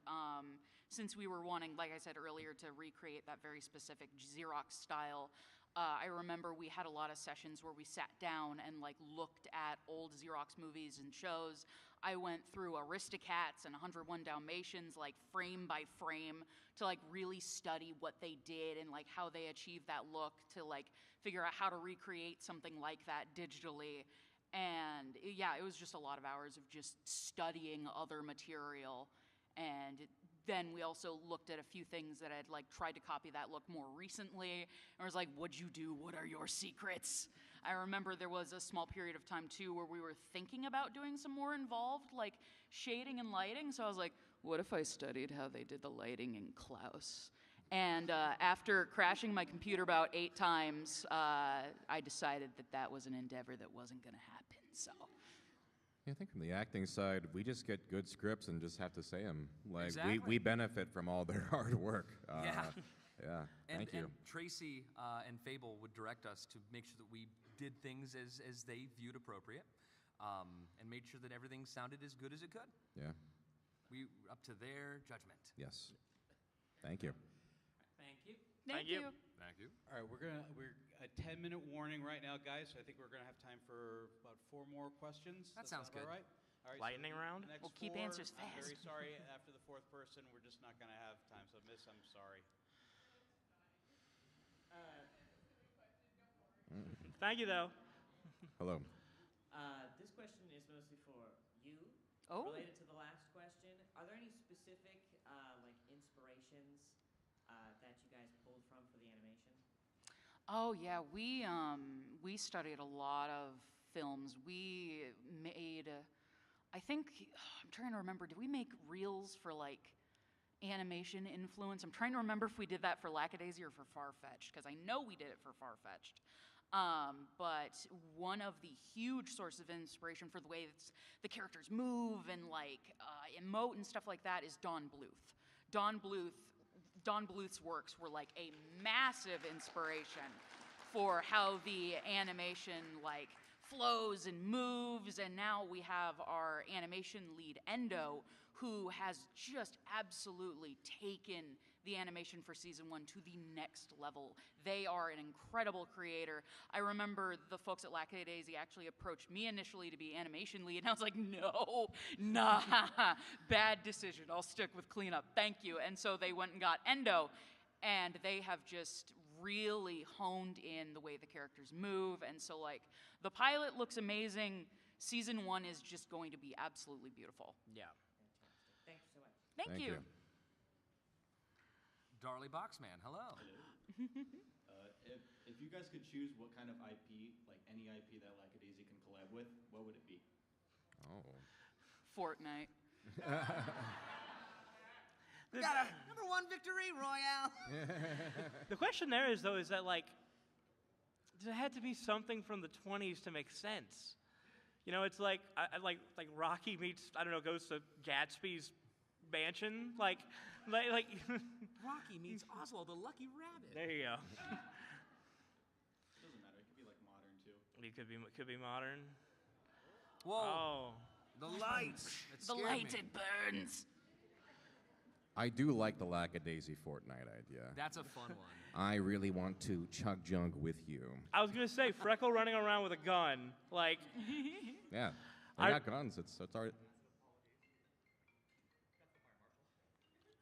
since we were wanting, like I said earlier, to recreate that very specific Xerox style, I remember we had a lot of sessions where we sat down and like looked at old Xerox movies and shows. I went through Aristocats and 101 Dalmatians, like frame by frame, to like really study what they did and like how they achieved that look, to like figure out how to recreate something like that digitally. And yeah, it was just a lot of hours of just studying other material. And then we also looked at a few things that I'd like tried to copy that look more recently. And was like, what'd you do? What are your secrets? I remember there was a small period of time too where we were thinking about doing some more involved like shading and lighting. So I was like, what if I studied how they did the lighting in Klaus? And after crashing my computer about 8 times, I decided that that was an endeavor that wasn't going to happen. So. Yeah, I think from the acting side, we just get good scripts and just have to say them. Like Exactly. we benefit from all their hard work. Yeah. Yeah. Thank you. And Tracy and Fable would direct us to make sure that we did things as they viewed appropriate, and made sure that everything sounded as good as it could. Yeah. We up to their judgment. Yes. Thank you. Thank you. Thank you. Thank you. All right, we're a 10-minute warning right now, guys. So I think we're gonna have time for about 4 more questions. That sounds good. All right. All right. Lightning round? Next We'll keep 4, answers I'm fast. very sorry. After the 4th person, we're just not gonna have time. So, Miss, I'm sorry. Thank you, though. Hello. This question is mostly for you. Oh. Related to the last question, are there any specific like inspirations that you guys pulled from for the animation? Oh yeah, we studied a lot of films. We made, I think, I'm trying to remember. Did we make reels for like animation influence? I'm trying to remember if we did that for Lackadaisy or for Farfetch'd, because I know we did it for Farfetch'd. But one of the huge sources of inspiration for the way the characters move and like emote and stuff like that is Don Bluth. Don Bluth's works were like a massive inspiration for how the animation like flows and moves. And now we have our animation lead, Endo, who has just absolutely taken the animation for season 1 to the next level. They are an incredible creator. I remember the folks at Lackadaisy actually approached me initially to be animation lead, and I was like, no, nah, bad decision. I'll stick with cleanup, thank you. And so they went and got Endo, and they have just really honed in the way the characters move. And so like the pilot looks amazing. Season 1 is just going to be absolutely beautiful. Yeah. Thank you so much. Thank you. Darley Boxman, hello. If you guys could choose what kind of IP, like any IP that Lackadaisy can collab with, what would it be? Oh. Fortnite. We got a #1 victory royale. The question there is, though, is that, like, does it have to be something from the 20s to make sense? You know, it's like, like Rocky meets, I don't know, goes to Gatsby's mansion. Like Rocky meets Oswald the Lucky Rabbit. There you go. It doesn't matter. It could be like modern too. It could be modern. Whoa. Oh. The lights. The lights, it burns. I do like the Lackadaisy Fortnite idea. That's a fun one. I really want to chug junk with you. I was gonna say Freckle running around with a gun, like. Yeah, I got guns. It's already.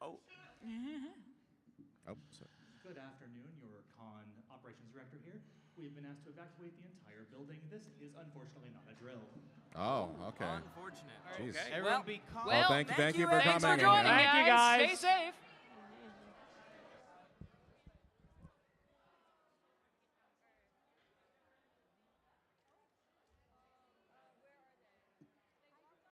Oh. Oh, sorry. Good afternoon, your con operations director here. We've been asked to evacuate the entire building. This is unfortunately not a drill. Oh, okay. Unfortunate. Jeez. Everyone be calm. Well, thank you for coming. Thanks for joining, Thank you, guys. Stay safe.